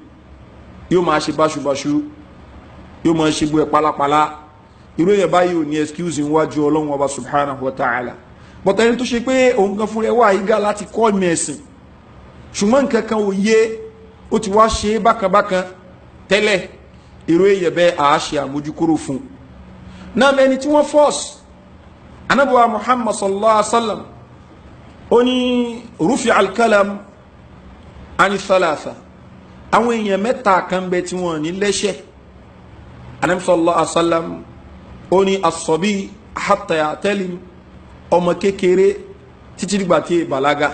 yóò máa ṣe báṣubàṣu yóò máa ṣe gbọ́ ẹ̀ pálapàla irú èyàn báyìí ò ní excuse níwájú Ọlọ́run ọba subhanahu wa ta'ala but ẹni tó ṣe pé òun kan fún rẹ̀ wà ìgá láti kọ́ mẹ́sìn ṣùgbọ́n nǹkan kan ò yé ó ti wá ṣe bákanbákan tẹ́lẹ̀ irú èyàn bẹ́ẹ̀ àá ṣe àmójúkúrò fún náà mẹ́ni tí wọ́n force anábọ̀wá Muhammad sallallahu alaihi wasallam ó ní rufi al-kalam ani thalatha àwọn èèyàn mẹ́ta kan bẹ tí wọ́n ní lẹ́ṣẹ̀ anábọ̀ sallallahu alaihi wasallam ó ní asọ̀bí hatta ya'talim ọmọ kékeré títí dìgbà tí bàlágà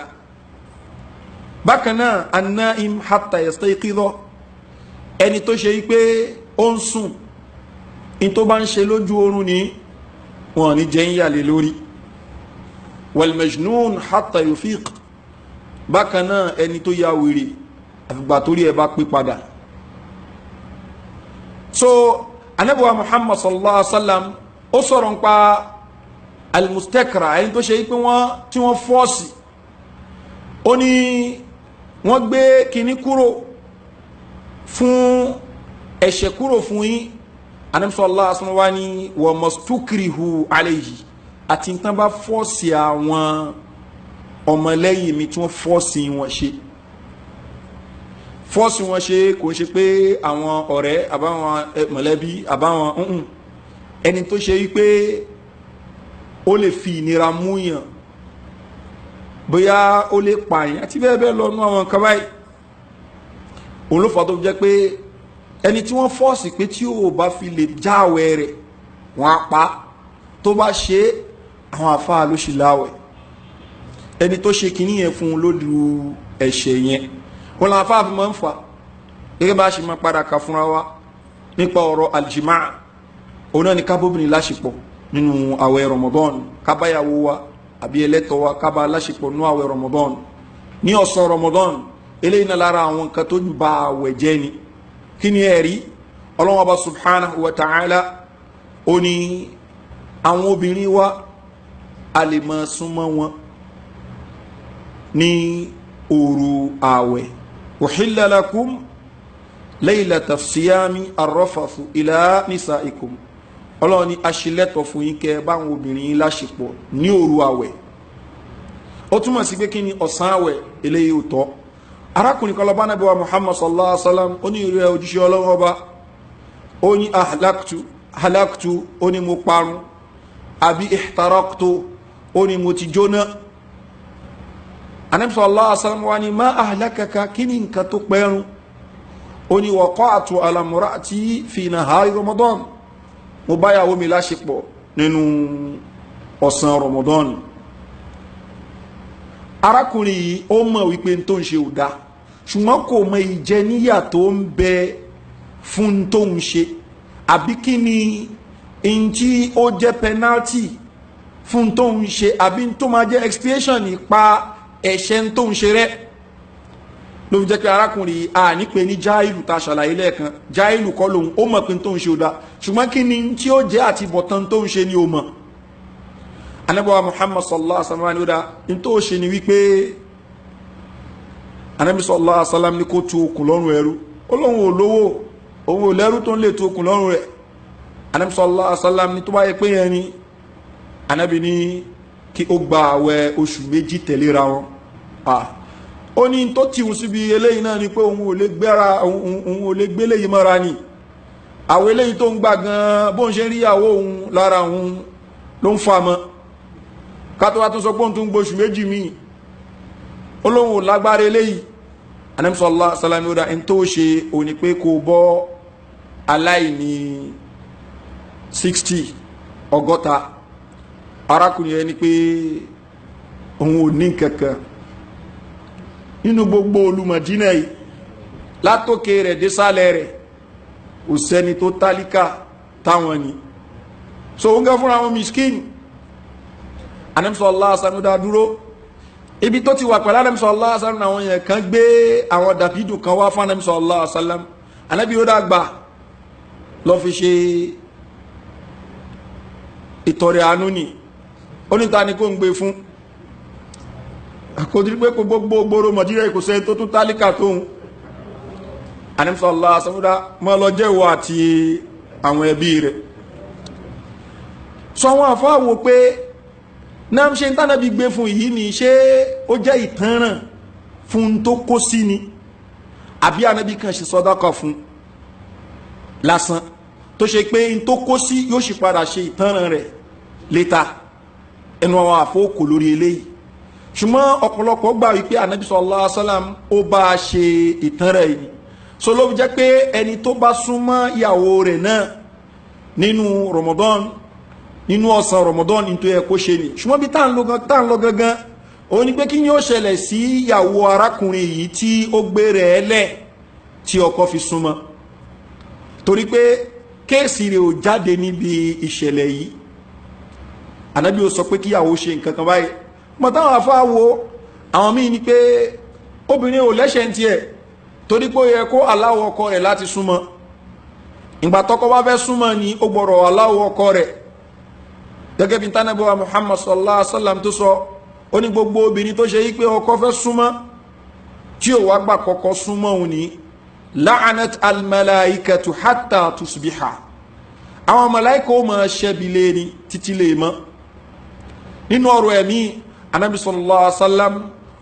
bákanáà annaim hatta yastayqidha ẹni tó ṣe pé ó ń sùn in tó bá ń ṣe lójú oorun ni wọn ní jẹ́ ń yàlè lórí wal majnun hatta yufiq bákanáà ẹni tó ya wèrè àfìgbà torí ẹ bá pé padà so anabuwa Muhammad sallallahu alaihi wasallam ó sọ̀rọ̀ ń pa almustakra ẹni tó ṣe pé tí wọ́n fọ́ọ̀sì ó ní wọ́n gbé kíní kúrò fún ẹ̀ṣẹ̀ kúrò fún yín anabi sallallahu alaihi wasallam wá ní wa mastukrihu alayhi àti ń tán bá fọ́ọ̀sì àwọn ọmọlẹ́yìn mi tí wọ́n fọ́ọ̀sì wọn ṣe fọ́ọ̀sì wọn ṣe kò ṣe pé àwọn ọ̀rẹ́ àbáwọn mọ̀lẹ́bí àbáwọn ẹni tó ṣe wípé ó lè fi ìnira múyàn bóyá ó lè pààyàn àti bẹ́ẹ̀ bẹ́ẹ̀ lọ́nú àwọn nǹkan báyìí òun ló fà tó jẹ́ pé ẹni tí wọ́n fọ́ọ̀sì pé tí ó bá fi lè jáwẹ́ rẹ̀ wọ́n á pa tó bá ṣe àwọn àfáà ló ṣì láwẹ̀ ẹni tó ṣe kìíní yẹn fún un lójú ẹ̀ṣẹ̀ yẹn wọn làwọn afáàfin máa ń fa gẹ́gẹ́ bá ṣe máa padà ka fúnra wa nípa ọ̀rọ̀ aljimaa òun náà ni kábóbìnrin láṣepọ̀ nínú àwẹ̀ Ramadan kábáyàwó wa àbí ẹlẹ́tọ̀ wa kábá láṣepọ̀ nínú àwẹ̀ Ramadan ní ọ̀sán Ramadan eléyìí náà lára àwọn nǹkan tó ń ba àwẹ̀ jẹ́ ni kí ni ẹ̀rí Ọlọ́hun Ọba subhanahu wa ta'ala ó ní àwọn obìnrin wa a lè máa súnmọ́ wọn ní òru àwẹ̀ uhilla lakum laylata siyami arrafathu ila nisaikum Ọlọ́run ní aṣílẹ̀tọ̀ fún yín kẹ́ báwọn obìnrin láṣepọ̀ ní òru àwẹ̀ ó túmọ̀ sí pé kí ni ọ̀sán àwẹ̀ eléyìí ò tọ́ arákùnrin kan lọ bá Nábì wa Muhammad sallallahu alaihi wasallam ó ní ìrẹ́ òjíṣẹ́ Ọlọ́run Ọba ó ní halaktu ó ní mo parun àbí ihtaraktu ó ní mo ti jóná Ànábì sallallahu alaihi wasallam wá ní ma ahlakaka kí ni nǹkan tó pẹ́run ó ní waqa'tu ala imra'ati fi nahari Ramadan mo báyàwó mi láṣepọ̀ nínú ọ̀sán Ramadan. Arákùnrin yìí ó mọ̀ wípé tó ń ṣe ò dá, ṣùgbọ́n kò mọ ìjẹníyà tó ń bẹ fún tó ń ṣe, àbí kí ni in tí ó jẹ́ penalty fún tó ń ṣe, àbí tó máa jẹ́ expiation nípa ẹ̀ṣẹ̀ tó ń ṣe rẹ̀. Ló fi jẹ́ pé arákùnrin a ní pé ní jáìlù ta ṣàlàyé lẹ́ẹ̀kan, jáìlù kọ́ lòun, ó mọ̀ pé tó ń ṣe ò dá, ṣùgbọ́n kí ni tí ó jẹ́ àti bọ̀tán tó ń ṣe ni ó mọ̀. Anabiwa Muhammad sallallahu alaihi wasallam ni ó in tó ṣe ni wípé Anabi sallallahu alaihi wasallam ní kó tú okùn lọ́rùn ẹrú, olóhun olówó, òun ò lẹ́rú tó ń lè tú okùn lọ́rùn rẹ̀. Anabi sallallahu alaihi wasallam ní tó bá yẹ pé yẹn ni, Anabi ní kí ó gba àwẹ̀ oṣù méjì tẹ̀léra wọn. Ó ní tó ti hùn síbi eléyìí náà ni pé òun ò lè gbé léyìí mọ́ra ni, àwọn eléyìí tó ń gbà gan bó ń ṣe rí ìyàwó òun lára òun ló ń fa mọ́, kátó wá tún sọ pé òun tún gbóṣù méjì míì, olóhun ò lágbára eléyìí. Ànábì sallallahu alaihi wasallam ó ń tó ṣe òní pé kó bọ́ aláìní 60 ọgọ́ta. Arákùnrin ẹni pé òun ò ní kankan nínú gbogbo olú Mádínà yìí, látòkè rẹ̀ désàlẹ̀ rẹ̀ kò sẹ́ni tó tálíkà táwọn ni, so òun gẹ́ fúnra wọn miskin. Ànábì sallallahu alaihi wasallam dá dúró ibi tó ti wà pẹ̀lú Ànábì sallallahu alaihi wasallam, àwọn yẹn kan gbé àwọn dàbídù kan wá fún Ànábì sallallahu alaihi wasallam. Ànábì ó dàgbà lọ fi ṣe ìtọrẹ àánú ni, ó ní ta ni kó ń gbé fún, kò dín pé gbogbo gbòòrò Mádínà kò sẹ́ni tó tún tálíkà tóun. Ànábì sallallahu alaihi wasallam mọ́ lọ jẹ́ ìwọ àti àwọn ẹbí rẹ̀. Sọ àwọn àfáà wò pé náà ṣe ń tánàbí gbé fún yìí ni, ṣé ó jẹ́ ìtanràn fún tó kó sí ni, àbí Ànábì kan ṣe sàdákà fún lásán tó ṣe pé n tó kó sí yóò sì padà ṣe ìtanràn rẹ̀ létà. Ẹnu àwọn àfókò lórí eléyìí, ṣùgbọ́n ọ̀pọ̀lọpọ̀ gbà wípé Ànábì sallallahu alaihi wasallam ó bá ṣe ìtanràn yìí, so ló jẹ́ pé ẹni tó bá súnmọ́ ìyàwó rẹ̀ náà nínú Ramadan, nínú ọ̀sán Ramadan ní tó yẹ kó ṣe ni. Ṣùgbọ́n bí tá ń lọ gangan ó ní pé kí ni ó ṣẹlẹ̀ sí ìyàwó arákùnrin yìí tí ó gbé rẹ̀ lẹ̀ tí ọkọ fi súnmọ́, torí pé kéèsì rẹ̀ ò jáde níbi ìṣẹ̀lẹ̀ yìí. Ànábì ó sọ pé kíyàwó ṣe nǹkan kan báyìí, mọ̀ táwọn afá wo àwọn míì ni pé obìnrin ò lẹ́ṣẹ̀ ń tiẹ̀, torí pé ó yẹ kó aláwọ̀ ọkọ rẹ̀ láti súnmọ́. Ìgbà tọ́kọ bá fẹ́ súnmọ́ ni ó gbọ́dọ̀ aláwọ̀ ọkọ rẹ̀, gẹ́gẹ́ bí Ànábì wa Muhammad sallallahu alaihi wasallam tó sọ, ó ní gbogbo obìnrin tó ṣe yí pé ọkọ fẹ́ súnmọ́ tí ò wá gbà kọ́kọ́ súnmọ́ òun ní la'anat al-malaikatu hatta tusbiha, àwọn màláíkà ó máa ṣẹ́bi lé ní títí lè mọ́. Nínú ọ̀rọ̀ ẹ̀mí Ànábì sallallahu alaihi wasallam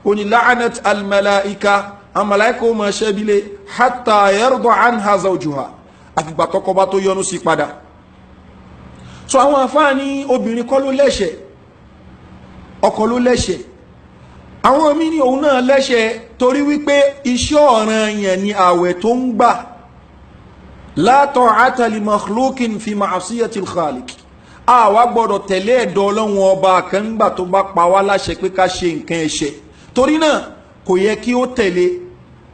ó ní la'anat al-malaika, àwọn màláíkà ó máa ṣẹ́bi lé hatta yarda anha zawjuha, àfìgbà tọ́kọ bá tó yọ́nú sí padà. So àwọn àfáà ní obìnrin kọ́ ló lẹ́ṣẹ̀, ọkọ ló lẹ́ṣẹ̀. Àwọn míì ní òun náà lẹ́ṣẹ̀ torí wípé iṣẹ́ ọ̀ranyàn ni àwẹ̀ tó ń gbà. La ta'ata li makhluqin fi ma'siyati al-khaliq, àwa gbọ́dọ̀ tẹ̀lé ẹ̀dọ̀ Ọlọ́run ọba kan gbà tó bá pa wá láṣẹ pé ká ṣe nǹkan ẹ̀ṣẹ̀, torí náà kò yẹ kí ó tẹ̀lé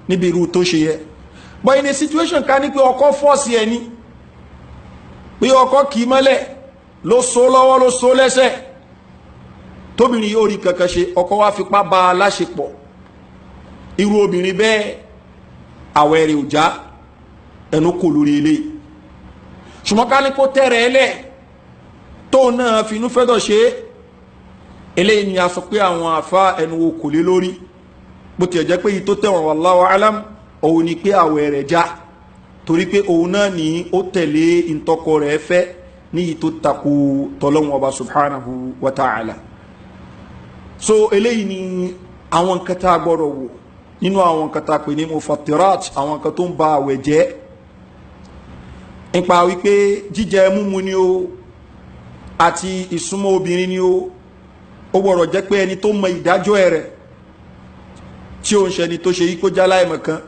níbi irú tó ṣe yẹ. But in a situation ká ní pé ọkọ fọ́ọ̀sì ẹni, pé ọkọ kì í mọ́lẹ̀, ló so lọ́wọ́ ló so lẹ́sẹ̀, tóbìnrin yóò rí kankan ṣe, ọkọ wá fipá bá a láṣepọ̀, irú obìnrin bẹ́ẹ̀ àwẹ̀ rẹ̀ ò já, ẹnu kò lórí eléyìí. Ṣùgbọ́n ká ní kó tẹ̀rẹ̀ ẹlẹ̀ tó náà finú fẹ́dọ̀ ṣe, eléyìí ni a sọ pé àwọn àfá ẹnu wo kò lé lórí, bó ti ẹ̀jẹ́ pé yìí tó tẹ̀wọ̀n wallahu alam òun ni pé àwẹ̀ rẹ̀ já, torí pé òun náà ni ó tẹ̀lé ìtọ́kọ rẹ̀ fẹ́ ní yìí tó takò tọ́lọ́wọ́n ọba subhanahu wa ta'ala. So eléyìí ni àwọn nǹkan tá a gbọ́dọ̀ wò nínú àwọn nǹkan tá a pè ní mufattirat, àwọn nǹkan tó ń ba àwẹ̀ jẹ́, nípa wípé jíjẹ múmu ni ó àti ìsúnmọ́ obìnrin ni ó gbọ́dọ̀ jẹ́ pé ẹni tó mọ ìdájọ́ rẹ̀ tí ó ń ṣe ni tó ṣe yí kó já láìmọ̀kan,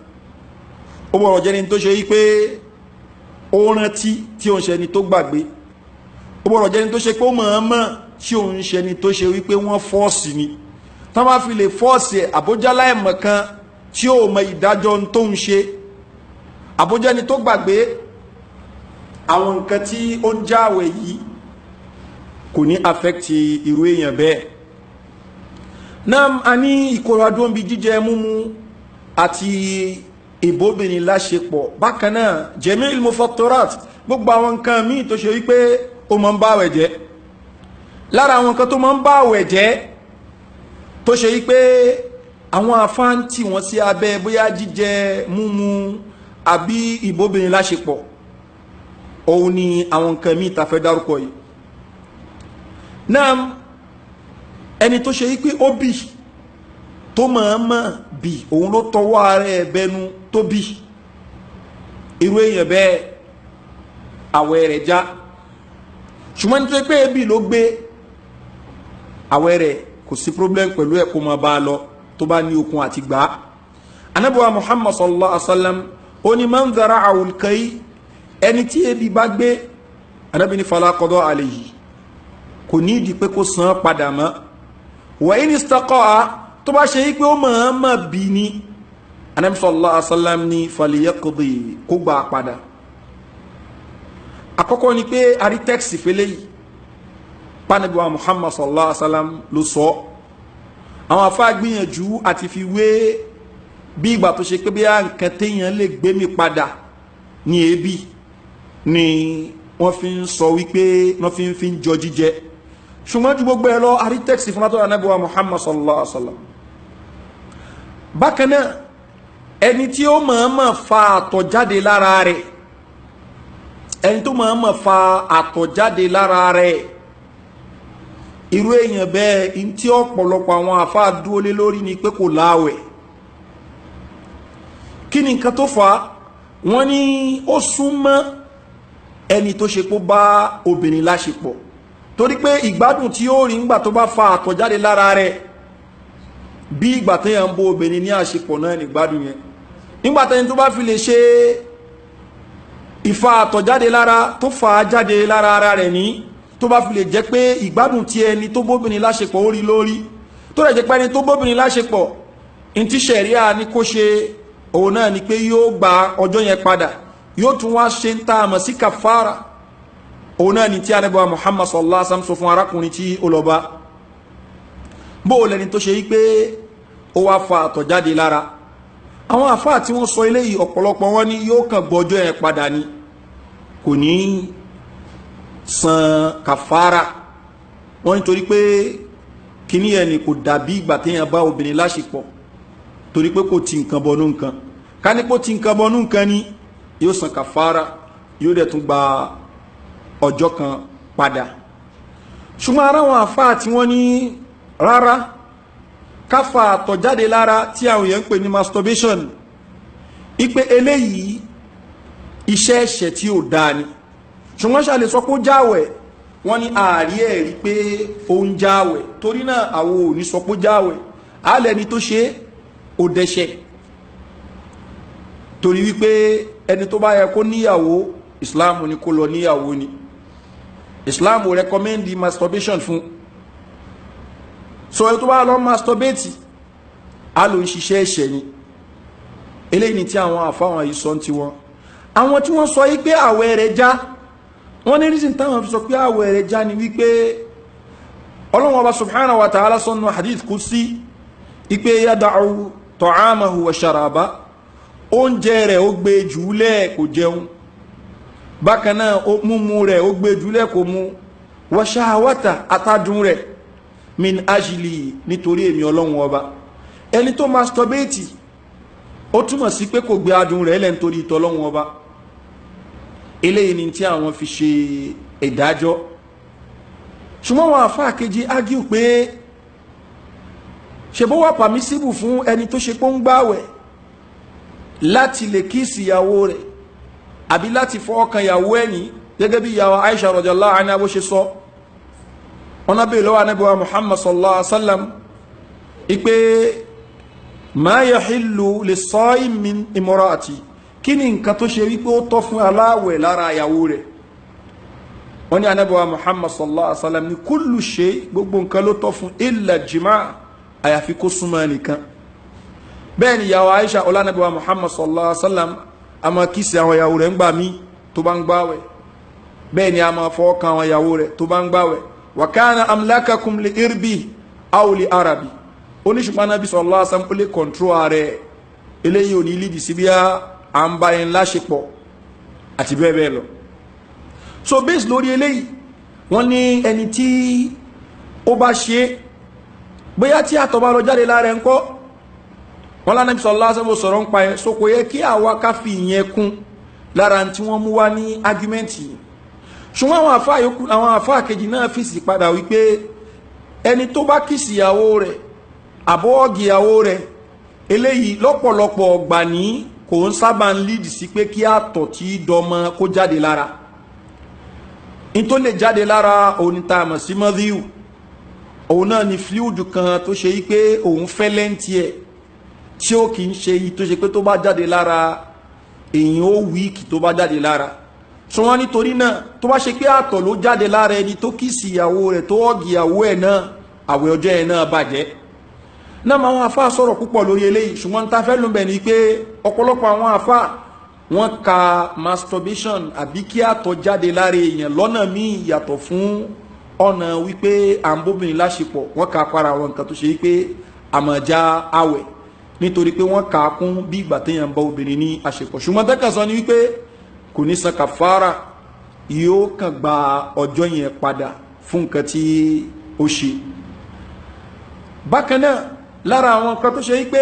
ó gbọ́dọ̀ jẹ́ ni tó ṣe yí pé ó rántí tí ó ń ṣe ni tó gbàgbé, ó gbọ́dọ̀ jẹ́ ni tó ṣe pé ó mọ̀ọ́mọ̀ tí òun ṣe ni tó ṣe wípé wọ́n fọ́ọ̀sì ni tán bá fi lè fọ́ọ̀sì ẹ̀ àbójálá ẹ̀mọ̀ kan tí ó mọ ìdájọ́ tó ń ṣe àbójá ni tó gbàgbé àwọn nǹkan tí ó ń jáwẹ̀ yìí kò ní affecti irú èèyàn bẹ́ẹ̀ náà a ní ìkóradó ń bi jíjẹ múmu àti ìbóbìnrin láṣepọ̀ bákan náà jẹ́míl mufattirat gbogbo àwọn nǹkan míì tó ṣe wípé ó máa ń bá àwẹ̀ jẹ́ lára àwọn nǹkan tó máa ń bá àwẹ̀ jẹ́ tó ṣe wípé àwọn afáǹtì wọn sí abẹ́ bóyá jíjẹ múmu àbí ìbóbìnrin láṣepọ̀ òun ni àwọn nǹkan míì tá fẹ́ dárúkọ yìí náà ẹni tó ṣe wípé ó bì tó mọ̀ọ́mọ̀ bì òun ló tọwọ́ ara ẹ̀ bẹnu tó bì irú èèyàn bẹ́ẹ̀ àwẹ̀ rẹ̀ já ṣùgbọ́n nítorí pé ebi ló gbé àwẹ̀ rẹ̀ kò sí problem pẹ̀lú ẹ̀ kó máa bá a lọ tó bá ní okun àti gbà á anábọ̀wá muhammad sallallahu alaihi wa sallam ó ní man dhara'ahu al-kay ẹni tí ebi bá gbé anábì ní fala qada alayhi kò ní ìdí pé kó san padà mọ́ wa in istaqa'a tó bá ṣe yí pé ó mọ̀ọ́mọ̀ bí ní anábì sallallahu alaihi wa sallam ní falyaqdi kó gbà á padà àkọ́kọ́ ni pé arítẹ́ksì fẹ́lẹ́ yìí pánàbíwá muhammad sallallahu alaihi wasallam ló sọ àwọn afá gbìyànjú àti fi wé bí ìgbà tó ṣe pé bí a nǹkan téèyàn lè gbé mi padà ní ebi ni wọ́n fi ń sọ wípé wọ́n fi ń jọ jíjẹ ṣùgbọ́n ju gbogbo ẹ lọ arítẹ́ksì fún látọ̀dọ̀ anábíwá muhammad sallallahu alaihi wasallam bákan náà ẹni tí ó mọ̀ọ́mọ̀ fa àtọ̀jáde lára rẹ̀ ẹni tó máa mọ̀ fa àtọ̀jáde lára rẹ̀ irú èèyàn bẹ́ẹ̀ in tí ọ̀pọ̀lọpọ̀ àwọn àfáà dúró lé lórí ni pé kò láwẹ̀ kí ni nǹkan tó fà á wọ́n ní ó súnmọ́ ẹni tó ṣe kó bá obìnrin láṣepọ̀ torí pé ìgbádùn tí ó rí ńgbà tó bá fa àtọ̀jáde lára rẹ̀ bí ìgbà téèyàn ń bó obìnrin ní àṣepọ̀ náà ní ìgbádùn yẹn nígbà téèyàn tó bá fi lè ṣe ìfà àtọ̀jáde lára tó fà á jáde lára ara rẹ̀ ní tó bá fi lè jẹ́ pé ìgbádùn tí ẹni tó bóbìnrin láṣepọ̀ ó rí lórí tó rẹ̀ jẹ́ pé ẹni tó bóbìnrin láṣepọ̀ in ti ṣẹ̀ríà ní kó ṣe òun náà ni pé yóò gba ọjọ́ yẹn padà yóò tún wá ṣe ń ta àmọ̀ sí kàfàrà òun náà ni tí anábọ̀ muhammad sallallahu alaihi wasallam sọ fún arákùnrin tí ó lọ bá bó o lẹni tó ṣe yí pé ó wá fa àtọ̀jáde lára àwọn àfáà tí wọ́n sọ eléyìí ọ̀pọ̀lọpọ̀ wọn ni yóò kàn gbọ́jọ́ yẹn padà ni kò ní san kàfàrà wọ́n nítorí pé kíní ẹni kò dàbí ìgbà téèyàn bá obìnrin láṣepọ̀ torí pé kò ti nǹkan bọnú nǹkan ká ní kò ti nǹkan bọnú nǹkan ni yóò san kàfàrà yóò dẹ̀ tún gba ọjọ́ kan padà ṣùgbọ́n ara wọn àfáà tí wọ́n ní rárá káfà àtọ̀jáde lára tí àwọn èèyàn ń pè ní masturbation ipe eléyìí iṣẹ́ ẹ̀ṣẹ̀ tí ò dáa ni ṣùgbọ́n ṣàlè sọ pé ó jáwẹ̀ wọ́n ní ààrí ẹ̀rí pé ó ń jáwẹ̀ torí náà àwọn ò ní sọ pé ó jáwẹ̀ alẹ́ni tó ṣe ó dẹ́ṣẹ̀ torí wípé ẹni tó bá yẹ kó níyàwó islam ni kó lọ níyàwó ni islam recommend masturbation fún so ẹ tó bá lọ masturbate a ló ń ṣiṣẹ́ ẹ̀ṣẹ̀ ni eléyìí ni tí àwọn àfáwọn yìí sọ ti wọn àwọn tí wọ́n sọ yí pé àwẹ̀ rẹ̀ já wọ́n ní reason táwọn fi sọ pé àwẹ̀ rẹ̀ já ni wípé Ọlọ́hun Ọba subhanahu wa ta'ala sọ́nà hadith qudsi ipe yada'u ta'amahu wa sharaba oúnjẹ rẹ̀ ó gbé jùlẹ̀ kò jẹun bákan náà múmu rẹ̀ ó gbé jùlẹ̀ kò mu wa shahawata atádùn rẹ̀ min ajili nítorí èmi Ọlọ́hun Ọba ẹni tó masturbate ó túmọ̀ sí pé kò gbé adùn rẹ̀ lẹ́n torí ìtọ́lọ́hun Ọba eléyìí ni tí àwọn fi ṣe ìdájọ́ ṣùgbọ́n wọn àfáà kejì argue pé ṣe bó wà permissible fún ẹni tó ṣe pé ń gbààwẹ̀ láti lè kíìsì ìyàwó rẹ̀ àbí láti fọwọ́ kan ìyàwó ẹ̀yìn gẹ́gẹ́ bí ìyàwó Aisha radiyallahu anha bó ṣe sọ ọ̀nà bèèrè lọ́wọ́ Ànábì wa Muhammad sallallahu alaihi wasallam ipe ma yahillu lis-sa'im min imra'ati kí ni nǹkan tó ṣe wípé ó tọ́ fún aláwẹ̀ lára ìyàwó rẹ̀ wọ́n ní ànábì wa Muhammad sallallahu alaihi wasallam ní kullu shay gbogbo nǹkan ló tọ́ fún illa jima' àyàfi kó súnmọ́ nìkan. bẹ́ẹ̀ ni ìyàwó Aisha ọlànàbí wa Muhammad sallallahu alaihi wasallam a máa kíìsì àwọn ìyàwó rẹ̀ ń gbà mí tó bá ń gbààwẹ̀, bẹ́ẹ̀ ni a máa fọwọ́ kan àwọn ìyàwó rẹ̀ tó bá ń gbààwẹ̀. wa kana amlakakum li irbi aw li arabi, oníṣùpá nàbí sallallahu alaihi wasallam ó lè kọ̀ntró ààrẹ eléyìí ò ní lídì sí bí a ń bá yẹn láṣepọ̀ àti bẹ́ẹ̀ bẹ́ẹ̀ lọ. so based lórí eléyìí wọ́n ní ẹni tí ó bá ṣe bóyá tí àtọ̀ bá lọ jáde lára ẹ̀ ń kọ́, wọ́n lánàá bí sallallahu alaihi wasallam sọ̀rọ̀ ń pa ẹ̀, so kò yẹ kí àwa ká fi ìyẹn kún lára tí wọ́n mú wá ní ágúmẹ́ǹtì. ṣùgbọ́n àwọn àfáà kejì náà fèsì padà wípé ẹni tó bá kìsì ìyàwó rẹ̀ àbọ́ọ̀gì ìyàwó rẹ̀ eléyìí lọ́pọ̀lọpọ̀ ọgbà ní kò ń sábà ń lídì sí pé kí àtọ̀ tí dọmọ kó jáde lára. in tó lè jáde lára òun ni ta mọ̀ sí mọ́díù, òun náà ni fluid kan tó ṣe yí pé òun fẹ́ lẹ́ǹtì ẹ̀ tí ó kì í ṣe yí tó ṣe pé tó bá jáde lára èyàn ó wíìkì tó bá jáde lára. so wọ́n nítorí náà tó bá ṣe pé àtọ̀ ló jáde lára ẹni tó kìsì ìyàwó rẹ̀ tó ọ̀gì ìyàwó ẹ̀ náà àwẹ̀ ọjọ́ ẹ̀ náà bàjẹ́. náà máa wọn àfáà sọ̀rọ̀ púpọ̀ lórí eléyìí, ṣùgbọ́n ta fẹ́ ló ń bẹ̀ ni pé ọ̀pọ̀lọpọ̀ àwọn àfáà wọ́n ka masturbation àbí kí àtọ̀ jáde lára èèyàn lọ́nà míì yàtọ̀ fún ọ̀nà wípé à ń bóbìnrin láṣepọ̀, wọ́n ka para àwọn nǹkan tó ṣe wípé àmọ̀já àwẹ̀, nítorí pé wọ́n kà á kún bí ìgbà téèyàn ń bá obìnrin ní àṣepọ̀. ṣùgbọ́n tẹ́kàn sọ ni wípé kò ní san kàfàrà, yóò kàn gba ọjọ́ yẹn padà fún nǹkan tí ó ṣe. bákan náà lára àwọn nǹkan tó ṣe wípé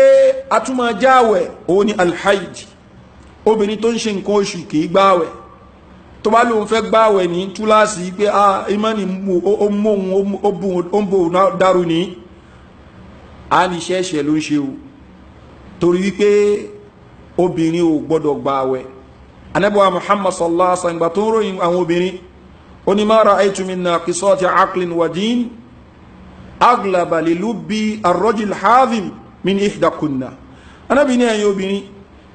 atúmọ̀ jáwẹ̀ òun ni alhaid, obìnrin tó ń ṣe nǹkan oṣù kì í gbáwẹ̀, tó bá lóun fẹ́ gbáwẹ̀ ní túláàsì pé imani ó ń bò dárú ní a ní ṣẹ́ṣẹ́ ló ń ṣe o, torí wípé obìnrin ò gbọ́dọ̀ gbáwẹ̀. Ànábì wa Muhammad sallallahu alaihi wasallam tó ń ròyìn àwọn obìnrin ó ní ma ra'aytu min naqisati aqlin wa din aglaba li lubbi ar-rajul hazim min ihdakunna. Ànábì ní ẹ̀yin obìnrin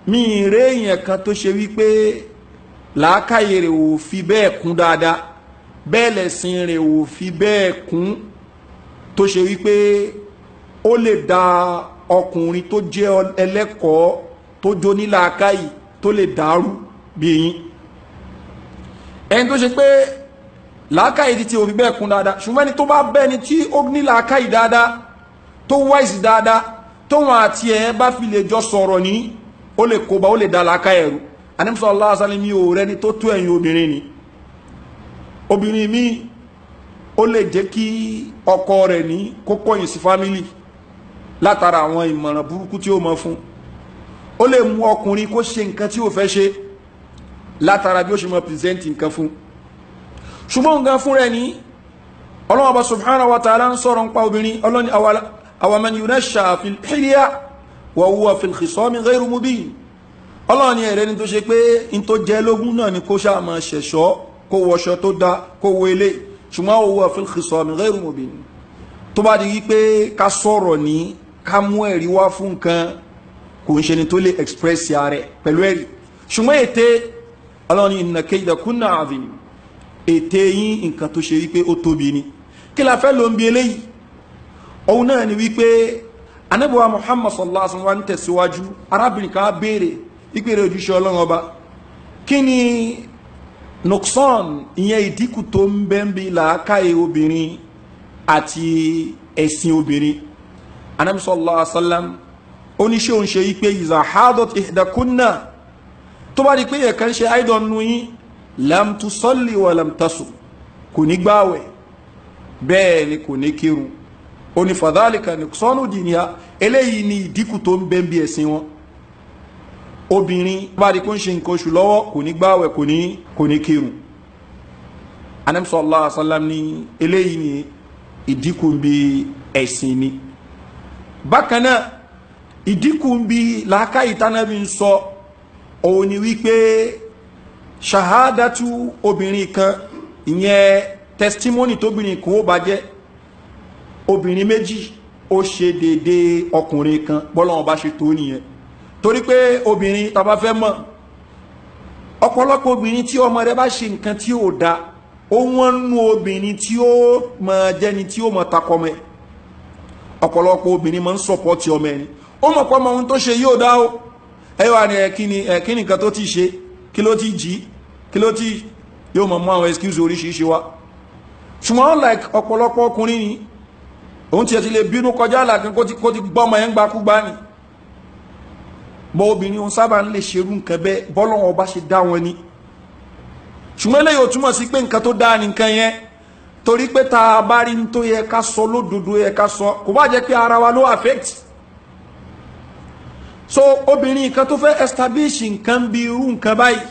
mi rè yẹn kan tó ṣe wípé làákàyè rẹ̀ ò fi bẹ́ẹ̀ kún dáadáa, bẹ́ẹ̀ lẹ̀sìn rẹ̀ ò fi bẹ́ẹ̀ kún tó ṣe wípé ó lè da ọkùnrin tó jẹ́ ẹlẹ́kọ̀ọ́ tó jó ní làákàyè tó lè dàrú bí yín. ẹni tó ṣe pé làákàyè ti ò fi bẹ́ẹ̀ kún dáadáa, ṣùgbọ́n ẹni tó bá bẹ́ni tí ó ní làákàyè dáadáa tó wáìsì dáadáa tóun àti ẹ̀ bá fi lè jọ sọ̀rọ̀ ní ó lè kóbá ó lè dá làákàyè rú. Ànábì sallallahu alaihi wasallam mi ò rẹni tó tó ẹ̀yin obìnrin ni. obìnrin mi ó lè jẹ́ kí ọkọ rẹ̀ ní kó kọ̀yìn sí fámílì látara àwọn ìmọ̀ràn burúkú tí ó mọ̀ fún, ó lè mú ọkùnrin kó ṣe nǹkan tí ó fẹ́ ṣe látara bí ó ṣe mọ̀ pìrìsẹ́ntì nǹkan fún. ṣùgbọ́n nǹkan fún rẹ̀ ní Ọlọ́hun Ọba subhanahu wa ta'ala ń sọ̀rọ̀ nípa obìnrin. Ọlọ́ni awaman yunashsha fil hilya wa huwa fil khisami ghayru mubin. Ọlọ́ni ẹ̀rẹ́ ni tó ṣe pé in tó jẹ́ lógún náà ni kó ṣáà máa ṣẹ̀ṣọ́, kó wọṣọ tó dá, kó wọ ilé, ṣùgbọ́n wa huwa fil khisami ghayru mubin. tó bá di wípé ká sọ̀rọ̀ ní ká mú ẹ̀rí wá fún nǹkan kò ń ṣe ni tó lè express ààrẹ pẹ̀lú ẹ̀rí. ṣùgbọ́n ète ọlọ́ni inna kaydakunna azim, ète yín nǹkan tó ṣe wípé ó tóbi ni. kí la fẹ́ ló ń bi eléyìí? òun náà ni wípé Ànábì wa Muhammad sallallahu alaihi wasallam ń tẹ̀síwájú, arábìnrin kan béèrè ìpèrè ojúṣe Ọlọ́run ọba kí ni nuksan, ìyẹn ìdínkù tó ń bẹ ń bi làákàyè obìnrin àti ẹ̀sìn obìnrin. Ànábì sallallahu alaihi wasallam oníṣẹ́ òun ṣe wípé iza hadat ihdakunna, tó bá di pé ẹ̀kan ṣe àìdọ̀ nù yín lam tusalli wa lam tasum, kò ní gbáwẹ̀ bẹ́ẹ̀ ni kò ní kírun. ó ní fadhalika nuqsanu diniha, eléyìí ni ìdínkù tó ń bẹ ń bi ẹ̀sìn wọn. obìnrin bá di kó ń ṣe nǹkan oṣù lọ́wọ́ kò ní gbáwẹ̀ kò ní kírun. Ànábì sallallahu alaihi wasallam ní eléyìí ni ìdínkù ń bi ẹ̀sìn ni. bákan náà ìdínkù ń bi làákàyè tánàbí ń sọ òun ni wípé ṣahádátú obìnrin kan, ìyẹn testimony tóbìnrin kan ó bá jẹ́ obìnrin méjì ó ṣe dédé ọkùnrin kan, bọ́lọ́wọ́n bá ṣe tó nìyẹn. torí pé obìnrin tá bá fẹ́ mọ̀, ọ̀pọ̀lọpọ̀ obìnrin tí ọmọ rẹ̀ bá ṣe nǹkan tí ó dá ó wọ́n nú obìnrin tí ó máa jẹ́ni tí ó máa takọ ọmọ ẹ̀ ọ̀pọ̀lọpọ̀ obìnrin máa ń sọ̀pọ̀tì ọmọ ẹni ó mọ̀ pọ́ ọmọ ohun tó ṣe yóò dá o ẹwà ni ẹ̀kíni nǹkan tó ti ṣe kí ló ti jí kí ló ti yóò mọ̀ mú àwọn excuse oríṣiríṣi wá ṣùgbọ́n unlike ọ̀pọ̀lọpọ̀ ọkùnrin ni òun ti ẹ̀ ti lè bínú kọjá àlàkín kó ti gbọ́mọ ẹ̀ ń gbakúgbá ni bọ́ obìnrin òun sábà ń lè ṣerú nǹkan bẹ́ẹ̀ bọ́lọ́wọ́ bá ṣe dá wọn ni ṣùgbọ́n eléyìí ò túmọ̀ sí pé nǹkan tó dá ní nǹkan yẹn torí pé ta bá rí tó yẹ ká sọ lódodo yẹ ká sọ kò bá jẹ́ pé ara wa ló affect so obìnrin nǹkan tó fẹ́ establish nǹkan bí irú nǹkan báyìí